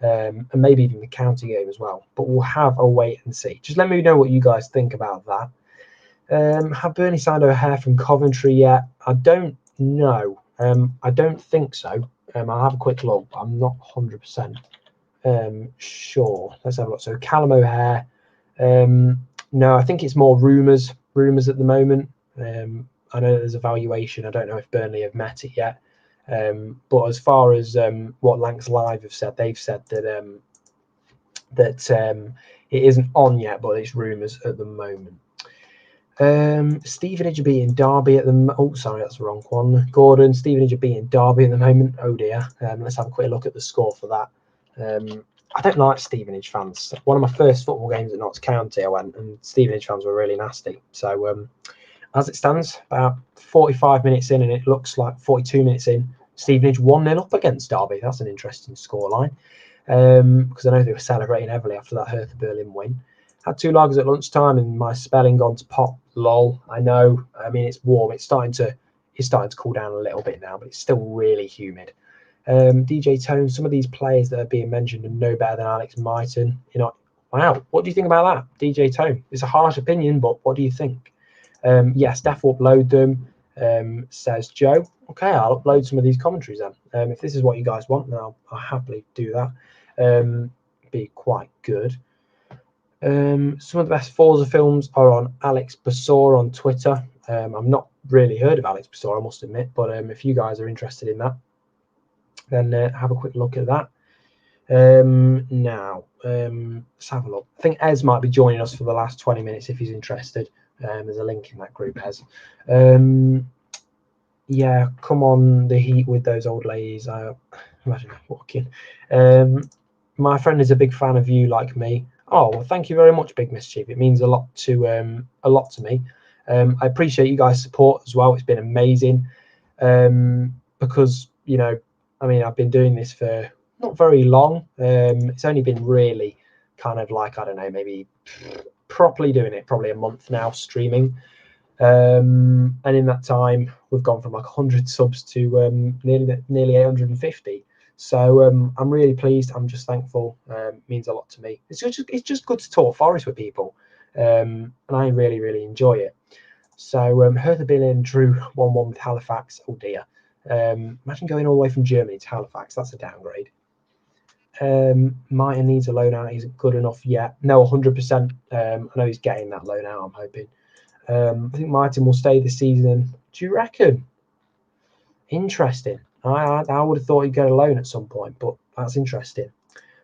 and maybe even the county game as well. But we'll have a wait and see. Just let me know what you guys think about that. Have Burnley signed O'Hare from Coventry yet? I don't know. I don't think so. I'll have a quick look. I'm not 100% sure. Let's have a look. So Callum O'Hare. No, I think it's more rumours at the moment. I know there's a valuation. I don't know if Burnley have met it yet. But as far as what Lancs Live have said, they've said that it isn't on yet, but it's rumours at the moment. Stevenage are beating Derby at the oh, sorry, that's the wrong one. Gordon, Stevenage are beating Derby at the moment. Oh dear. Let's have a quick look at the score for that. I don't like Stevenage fans. One of my first football games at Notts County, I went, and Stevenage fans were really nasty. So as it stands, about 45 minutes in, and it looks like 42 minutes in, Stevenage 1-0 up against Derby. That's an interesting scoreline. Because I know they were celebrating heavily after that Hertha Berlin win. Had 2 lagers at lunchtime and my spelling gone to pot. Lol. I know. I mean, it's warm. It's starting to cool down a little bit now, but it's still really humid. DJ Tone, some of these players that are being mentioned are no better than Alex Myton. You know, wow. What do you think about that, DJ Tone? It's a harsh opinion, but what do you think? Yes, Steph will upload them, says Joe. Okay, I'll upload some of these commentaries then. If this is what you guys want, then I'll happily do that. Be quite good. Some of the best Forza films are on Alex Basor on Twitter. I've not really heard of Alex Basor, I must admit, but if you guys are interested in that, then have a quick look at that. Now, let's have a look. I think Ez might be joining us for the last 20 minutes if he's interested. There's a link in that group, Ez. Yeah, come on the heat with those old ladies. I imagine walking. My friend is a big fan of you, like me. Oh, well, thank you very much, Big Mischief. It means a lot to me. I appreciate you guys' support as well. It's been amazing. Because, you know, I mean, I've been doing this for not very long. It's only been really kind of like, I don't know, maybe properly doing it, probably a month now, streaming. And in that time, we've gone from like 100 subs to nearly 850. So I'm really pleased. I'm just thankful. It means a lot to me. It's just good to talk Forest with people, and I really, really enjoy it. So Hertha Berlin drew 1-1 with Halifax. Oh dear. Imagine going all the way from Germany to Halifax. That's a downgrade. Martin needs a loan out. He's good enough yet. No, 100%. I know he's getting that loan out, I'm hoping. I think Martin will stay this season. Do you reckon? Interesting. I would have thought he'd get a loan at some point, but that's interesting.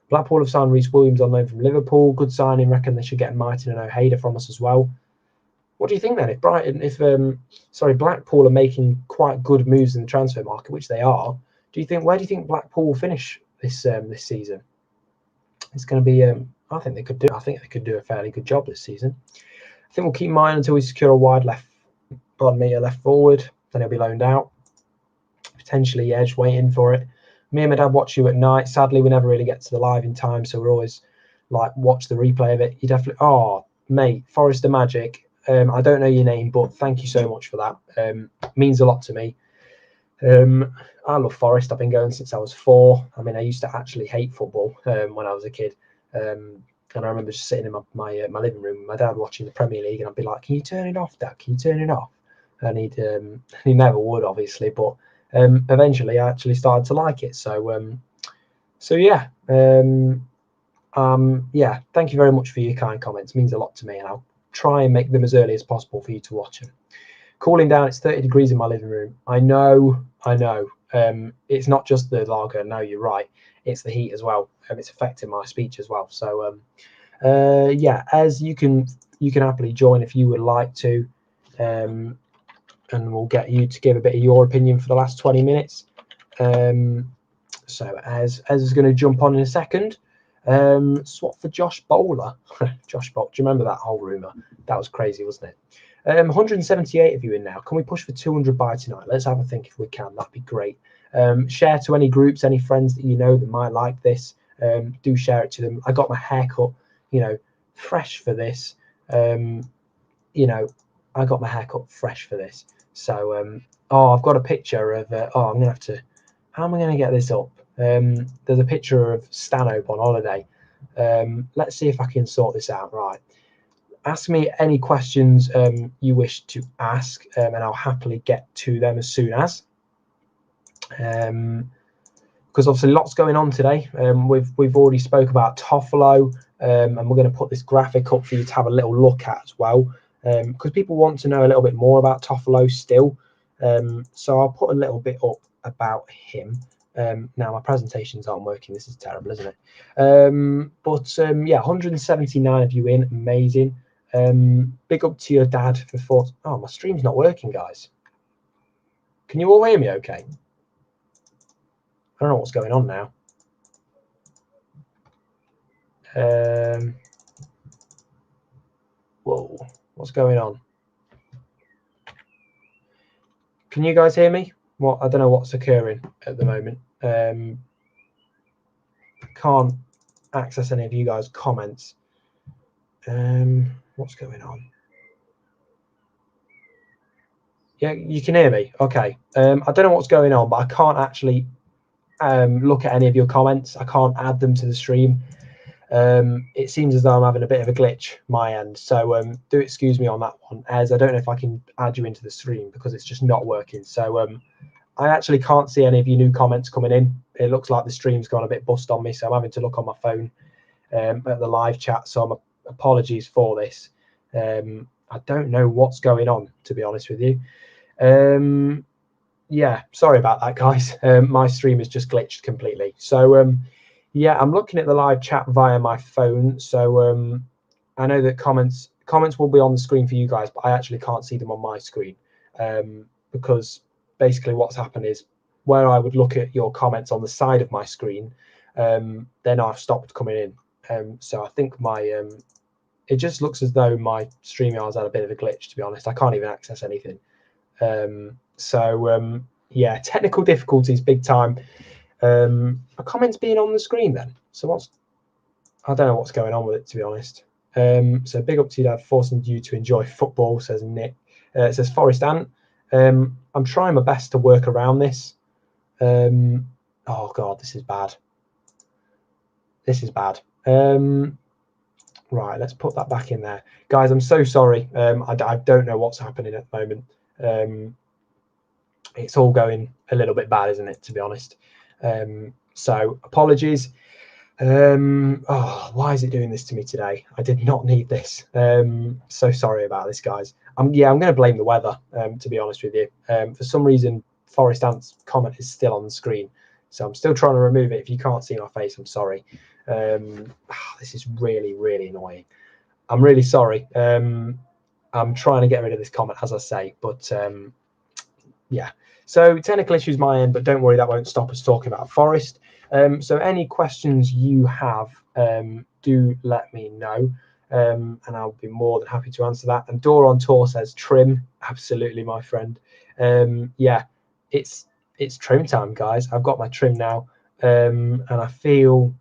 Blackpool have signed Reece Williams on loan from Liverpool. Good signing. Reckon they should get Martin and Ojeda from us as well. What do you think then? If Blackpool are making quite good moves in the transfer market, which they are, where do you think Blackpool will finish this season? It's going to be. I think they could do a fairly good job this season. I think we'll keep Martin until we secure a wide left forward. Then he'll be loaned out. Potentially Edge, waiting for it. Me and my dad watch you at night. Sadly, we never really get to the live in time, so we're always like watch the replay of it. You definitely. Oh, mate, Forrester Magic. I don't know your name, but thank you so much for that. Means a lot to me. I love Forest. I've been going since I was 4. I mean, I used to actually hate football when I was a kid. And I remember just sitting in my living room with my dad watching the Premier League, and I'd be like, "Can you turn it off, Dad? Can you turn it off?" And he never would, obviously, but eventually I actually started to like it. So yeah. Yeah, thank you very much for your kind comments. It means a lot to me, and I'll try and make them as early as possible for you to watch them. Cooling down, it's 30 degrees in my living room. I know. It's not just the lager. No, you're right. It's the heat as well. It's affecting my speech as well. So yeah, as you can happily join if you would like to, and we'll get you to give a bit of your opinion for the last 20 minutes. So as is going to jump on in a second. Swap for Josh Bowler. Josh Bowler. Do you remember that whole rumour? That was crazy, wasn't it? 178 of you in now. Can we push for 200 by tonight? Let's have a think if we can. That'd be great. Share to any groups, any friends that you know that might like this. Do share it to them. I got my haircut, fresh for this. I got my haircut fresh for this. So, I've got a picture of. I'm gonna have to. How am I gonna get this up? There's a picture of Stanhope on holiday. Let's see if I can sort this out. Right. Ask me any questions you wish to ask, and I'll happily get to them as soon as. Because obviously lots going on today. We've already spoke about Toffolo, and we're going to put this graphic up for you to have a little look at as well. Because people want to know a little bit more about Toffolo still. So I'll put a little bit up about him. Now my presentations aren't working. This is terrible, isn't it? Yeah, 179 of you in. Amazing. Big up to your dad for thoughts. Oh, my stream's not working, guys. Can you all hear me okay? I don't know what's going on now. Whoa, what's going on? Can you guys hear me? Well, I don't know what's occurring at the moment. Can't access any of you guys' comments. What's going on? Yeah, you can hear me. Okay. I don't know what's going on, but I can't actually look at any of your comments. I can't add them to the stream. It seems as though I'm having a bit of a glitch my end, so do excuse me on that one, as I don't know if I can add you into the stream because it's just not working. So I actually can't see any of your new comments coming in. It looks like the stream's gone a bit bust on me, so I'm having to look on my phone at the live chat. So apologies for this. I don't know what's going on, to be honest with you. Yeah, sorry about that, guys. My stream has just glitched completely. So yeah, I'm looking at the live chat via my phone. So I know that comments will be on the screen for you guys, but I actually can't see them on my screen because basically what's happened is where I would look at your comments on the side of my screen, then I've stopped coming in. So I think my it just looks as though my StreamYard's had a bit of a glitch, to be honest. I can't even access anything. So yeah, technical difficulties big time. Are comments being on the screen then? So I don't know what's going on with it, to be honest. So big up to you, Dad, forcing you to enjoy football, says Nick. It says Forest Ant. I'm trying my best to work around this. Oh god, this is bad. This is bad. Right, let's put that back in there, guys. I'm so sorry. I don't know what's happening at the moment. It's all going a little bit bad, isn't it, to be honest? So apologies. Oh, why is it doing this to me today? I did not need this. So sorry about this, guys. I'm going to blame the weather, to be honest with you. For some reason, Forest Ant's comment is still on the screen, so I'm still trying to remove it. If you can't see my face, I'm sorry. This is really, really annoying. I'm really sorry. I'm trying to get rid of this comment, as I say, but yeah. So technical issues my end, but don't worry, that won't stop us talking about Forest. So any questions you have, do let me know, and I'll be more than happy to answer that. And Dora on Tour says trim, absolutely, my friend. Yeah, it's trim time, guys. I've got my trim now, and I feel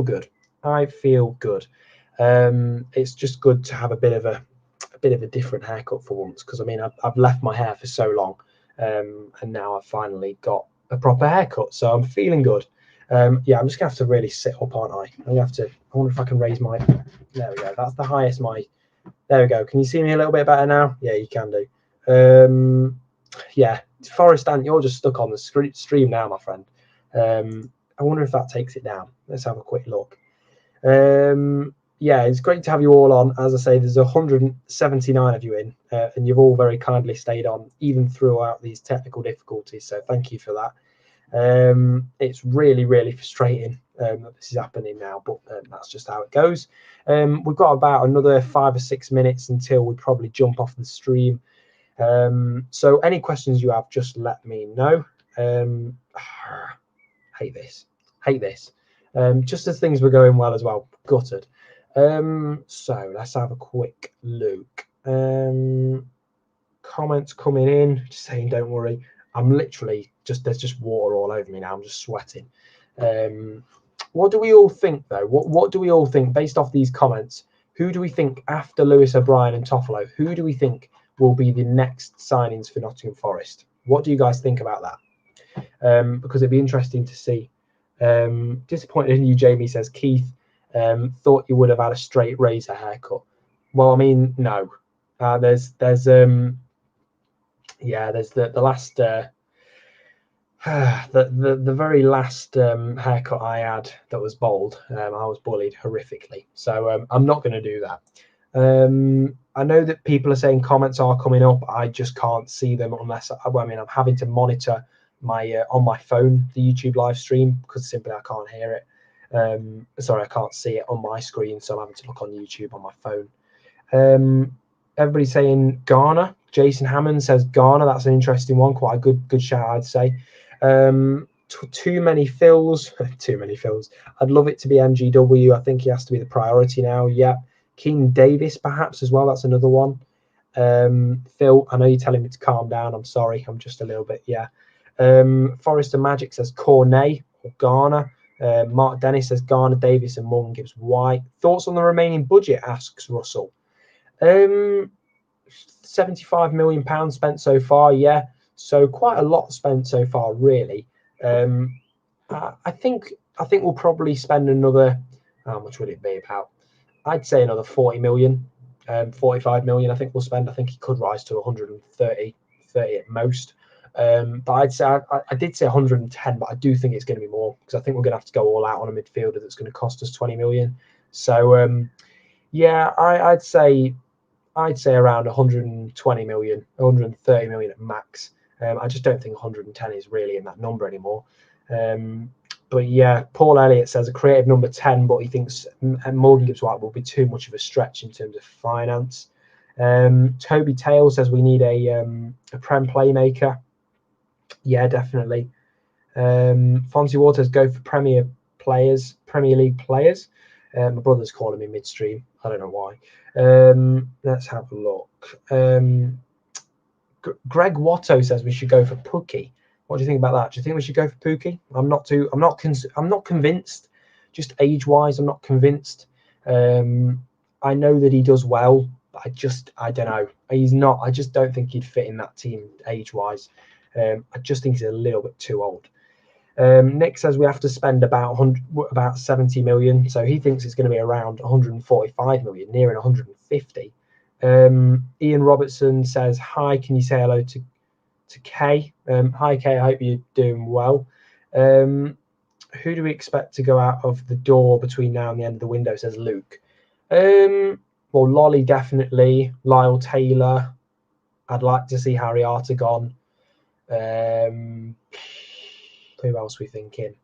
good. I feel good. It's just good to have a bit of a different haircut for once, because I mean I've left my hair for so long, and now I've finally got a proper haircut, so I'm feeling good. Yeah, I'm just gonna have to really sit up, aren't I? I'm gonna have to. I wonder if I can raise my. There we go. That's the highest my. There we go. Can you see me a little bit better now? Yeah, you can do. Yeah, Forest Ant, you're just stuck on the stream now, my friend. I wonder if that takes it down. Let's have a quick look. Yeah, it's great to have you all on. As I say, there's 179 of you in, and you've all very kindly stayed on even throughout these technical difficulties. So thank you for that. It's really, really frustrating that this is happening now, but that's just how it goes. We've got about another 5 or 6 minutes until we probably jump off the stream. So any questions you have, just let me know. Hate this. Just as things were going well as well. Gutted. So let's have a quick look. Comments coming in, just saying don't worry. I'm literally there's just water all over me now. I'm just sweating. What do we all think though? What do we all think based off these comments? Who do we think after Lewis O'Brien and Toffolo? Who do we think will be the next signings for Nottingham Forest? What do you guys think about that? Because it'd be interesting to see. Disappointed in you, Jamie says. Keith thought you would have had a straight razor haircut. Well, I mean, no. There's the last the very last haircut I had that was bald. I was bullied horrifically, so I'm not going to do that. I know that people are saying comments are coming up. I just can't see them unless I'm having to monitor my on my phone the YouTube live stream because simply I can't hear it. Sorry, I can't see it on my screen, so I'm having to look on YouTube on my phone. Everybody's saying Ghana. Jason Hammond says Ghana. That's an interesting one. Quite a good shout, I'd say. Too many fills. Too many fills. I'd love it to be MGW. I think he has to be the priority now. Yeah. King Davis, perhaps, as well. That's another one. Phil, I know you're telling me to calm down. I'm sorry. I'm just a little bit, yeah. Forest and Magic says Cornet or Garner. Mark Dennis says Garner, Davis, and Morgan Gibbs White. Thoughts on the remaining budget, asks Russell. £75 million spent so far, yeah. So quite a lot spent so far, really. I think we'll probably spend another. How much would it be about? I'd say another 40 million, 45 million. I think we'll spend. I think he could rise to 130 at most. But I'd say I did say 110, but I do think it's going to be more because I think we're going to have to go all out on a midfielder that's going to cost us 20 million. So yeah, I'd say around 120 million, 130 million at max. I just don't think 110 is really in that number anymore. But yeah, Paul Elliott says a creative number 10, but he thinks Morgan Gibbs White will be too much of a stretch in terms of finance. Toby Taylor says we need a Prem playmaker. Yeah, definitely. Fonzie Waters go for Premier League players. My brother's calling me midstream. I don't know why. Let's have a look. Greg Watto says we should go for Pookie. What do you think about that? Do you think we should go for Pookie? I'm not convinced. Just age-wise, I'm not convinced. I know that he does well, but I don't know. He's not. I just don't think he'd fit in that team age-wise. I just think he's a little bit too old. Nick says we have to spend about 70 million, so he thinks it's going to be around 145 million, nearing 150. Ian Robertson says, hi, can you say hello to Kay? Hi Kay, I hope you're doing well. Who do we expect to go out of the door between now and the end of the window, says Luke. Well, Lolly definitely, Lyle Taylor. I'd like to see Harry Arter gone. Who else are we thinking?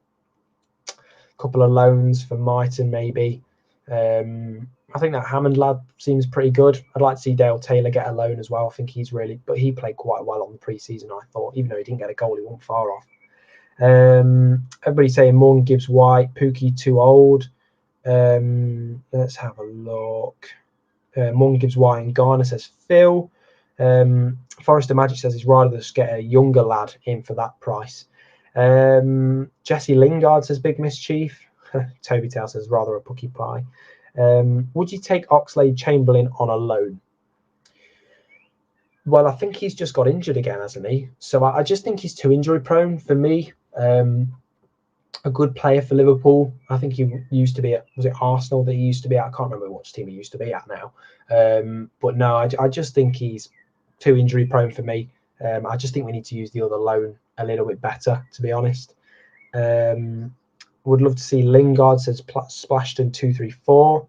A couple of loans for Mighton, maybe. I think that Hammond lad seems pretty good. I'd like to see Dale Taylor get a loan as well. I think but he played quite well on the pre-season, I thought. Even though he didn't get a goal, he wasn't far off. Everybody's saying Morgan Gibbs White, Pookie too old. Let's have a look. Morgan Gibbs White and Garner, says Phil. Forrester Magic says he'd rather just get a younger lad in for that price. Jesse Lingard says Big Mischief. Toby Taylor says rather a Pookie pie. Would you take Oxlade-Chamberlain on a loan? Well, I think he's just got injured again, hasn't he? So I just think he's too injury prone for me. A good player for Liverpool. I think he used to be at, was it Arsenal that he used to be at? I can't remember which team he used to be at now. But no, I just think he's too injury prone for me. I just think we need to use the other loan a little bit better, to be honest. Would love to see Lingard, says Splashton 234.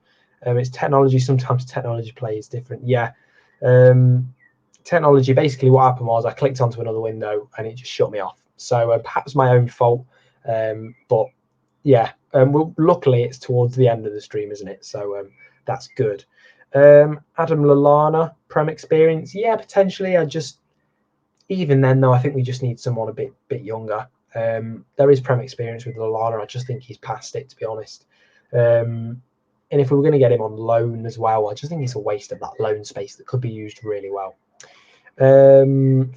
It's technology. Sometimes technology play is different. Yeah. Technology, basically what happened was I clicked onto another window and it just shut me off. So perhaps my own fault. But yeah, well, luckily it's towards the end of the stream, isn't it? So that's good. Adam Lallana, Prem experience. Yeah, potentially. Even then though, I think we just need someone a bit younger. There is Prem experience with Lallana. I just think he's past it, to be honest. And if we were going to get him on loan as well, I just think it's a waste of that loan space that could be used really well.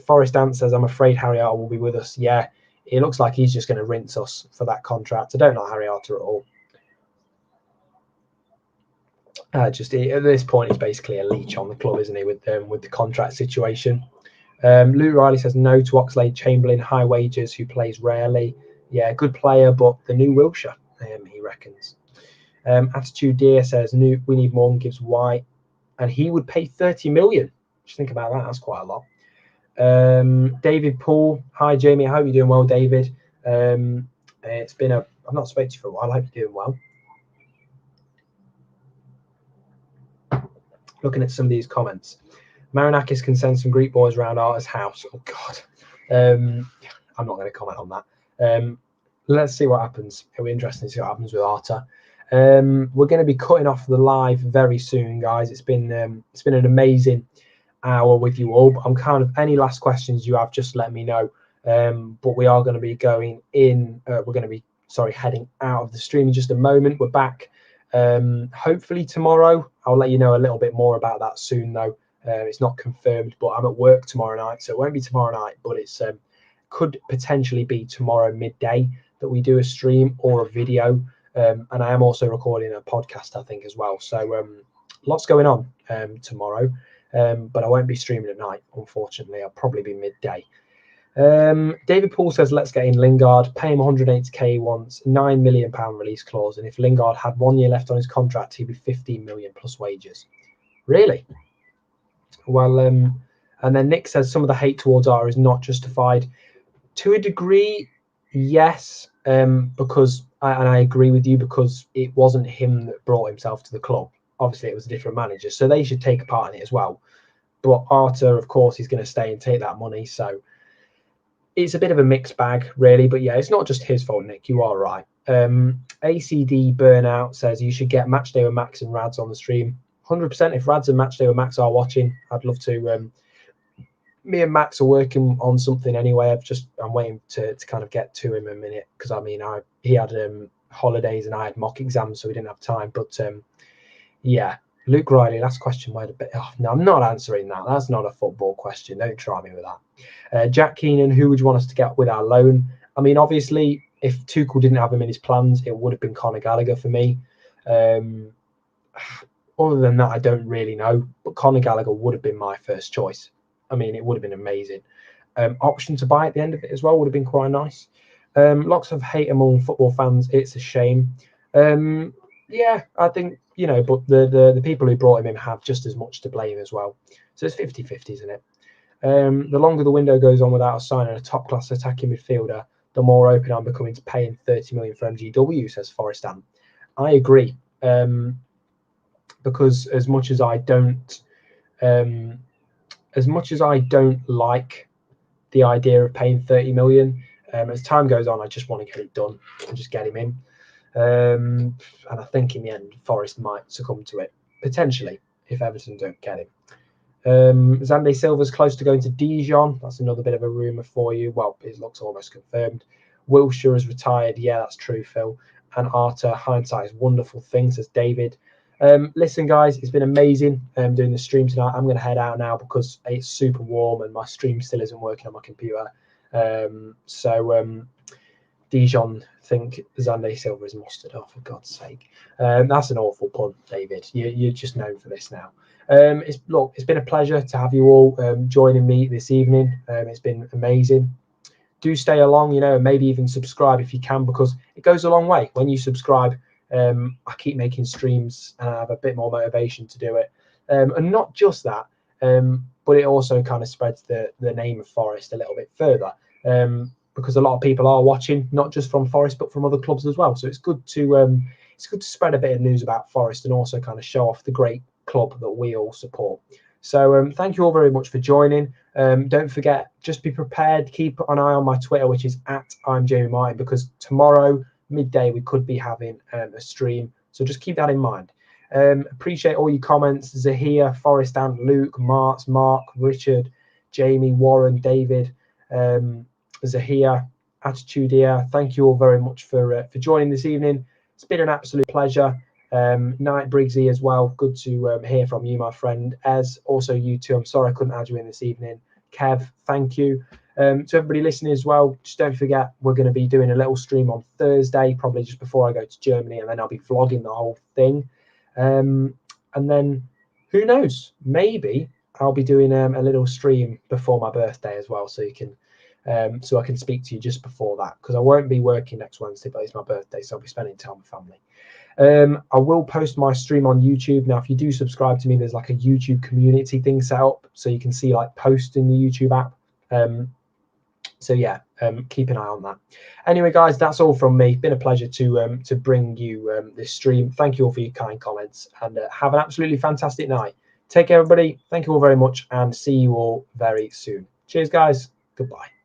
Forrest Ant says, I'm afraid Harry Arter will be with us. Yeah, it looks like he's just going to rinse us for that contract. I don't like Harry Arter at all. Just at this point, he's basically a leech on the club, isn't he, with the contract situation. Lou Riley says no to Oxlade-Chamberlain, high wages, who plays rarely. Yeah, good player, but the new Wilshere, he reckons. Attitude Deer says we need Morgan Gibbs White, and he would pay 30 million. Just think about that. That's quite a lot. David Paul, hi Jamie. I hope you're doing well, David. It's been I've not spoken to you for a while. I hope you're doing well. Looking at some of these comments. Marinakis can send some Greek boys around Arter's house. Oh God. I'm not going to comment on that. Let's see what happens. It'll be interesting to see what happens with Arter. We're going to be cutting off the live very soon, guys. It's been an amazing hour with you all. But I'm kind of, any last questions you have, just let me know. But we are going to be going in. We're going to be heading out of the stream in just a moment. We're back hopefully tomorrow. I'll let you know a little bit more about that soon, though. It's not confirmed, but I'm at work tomorrow night, so it won't be tomorrow night, but it's could potentially be tomorrow midday that we do a stream or a video. And I am also recording a podcast, I think, as well. So lots going on tomorrow, but I won't be streaming at night, unfortunately. I'll probably be midday. David Poole says, let's get in Lingard, pay him 180k once, £9 million release clause, and if Lingard had 1 year left on his contract, he'd be 15 million plus wages. Really? Well, and then Nick says some of the hate towards Ara is not justified. To a degree, yes, because I agree with you, because it wasn't him that brought himself to the club. Obviously, it was a different manager, so they should take a part in it as well. But Arta, of course, he's going to stay and take that money, so it's a bit of a mixed bag, really. But yeah, it's not just his fault, Nick. You are right. ACD Burnout says you should get Matchday with Max and Rads on the stream. 100%. If Rads and Matchday with Max are watching, I'd love to. Me and Max are working on something anyway. I'm waiting to kind of get to him a minute, because I mean, he had holidays and I had mock exams, so we didn't have time. But yeah, Luke Riley, last question. No, I'm not answering that. That's not a football question. Don't try me with that. Jack Keenan, who would you want us to get with our loan? I mean, obviously, if Tuchel didn't have him in his plans, it would have been Conor Gallagher for me. Other than that, I don't really know. But Conor Gallagher would have been my first choice. I mean, it would have been amazing. Option to buy at the end of it as well would have been quite nice. Lots of hate among football fans. It's a shame. Yeah, I think, but the people who brought him in have just as much to blame as well. So it's 50-50, isn't it? The longer the window goes on without us signing a top-class attacking midfielder, the more open I'm becoming to paying 30 million for MGW, says Forest Ham. I agree. Because as much as I don't like the idea of paying 30 million, as time goes on, I just want to get it done and just get him in. And I think in the end, Forest might succumb to it, potentially, if Everton don't get him. Xande Silva's close to going to Dijon. That's another bit of a rumour for you. Well, it looks almost confirmed. Wilshere has retired. Yeah, that's true, Phil. And Arta, hindsight is wonderful thing, says David. Listen, guys, it's been amazing doing the stream tonight. I'm going to head out now because it's super warm and my stream still isn't working on my computer. Dijon think Xande Silva is mustard. Oh, for God's sake. That's an awful pun, David. You're just known for this now. It's been a pleasure to have you all joining me this evening. It's been amazing. Do stay along, and maybe even subscribe if you can, because it goes a long way. When you subscribe, I keep making streams and I have a bit more motivation to do it. And not just that, but it also kind of spreads the name of Forest a little bit further. Because a lot of people are watching, not just from Forest, but from other clubs as well. So it's good to spread a bit of news about Forest and also kind of show off the great club that we all support. So thank you all very much for joining. Don't forget, just be prepared. Keep an eye on my Twitter, which is @I'mJamieMartin, because tomorrow midday we could be having a stream. So just keep that in mind. Appreciate all your comments. Zahir, Forest and Luke, Mark, Richard, Jamie, Warren, David, Zahir, Attitudia. Thank you all very much for joining this evening. It's been an absolute pleasure. Night Briggsy as well. Good to hear from you, my friend. As also you too. I'm sorry I couldn't add you in this evening. Kev, thank you. To everybody listening as well, just don't forget we're going to be doing a little stream on Thursday, probably just before I go to Germany, and then I'll be vlogging the whole thing. And then who knows? Maybe I'll be doing a little stream before my birthday as well, so you can. So I can speak to you just before that, because I won't be working next Wednesday, but it's my birthday, so I'll be spending time with family. I will post my stream on YouTube. Now, if you do subscribe to me, there's like a YouTube community thing set up, so you can see like posts in the YouTube app. So yeah, keep an eye on that. Anyway, guys, that's all from me. Been a pleasure to bring you this stream. Thank you all for your kind comments, and have an absolutely fantastic night. Take care, everybody. Thank you all very much, and see you all very soon. Cheers, guys. Goodbye.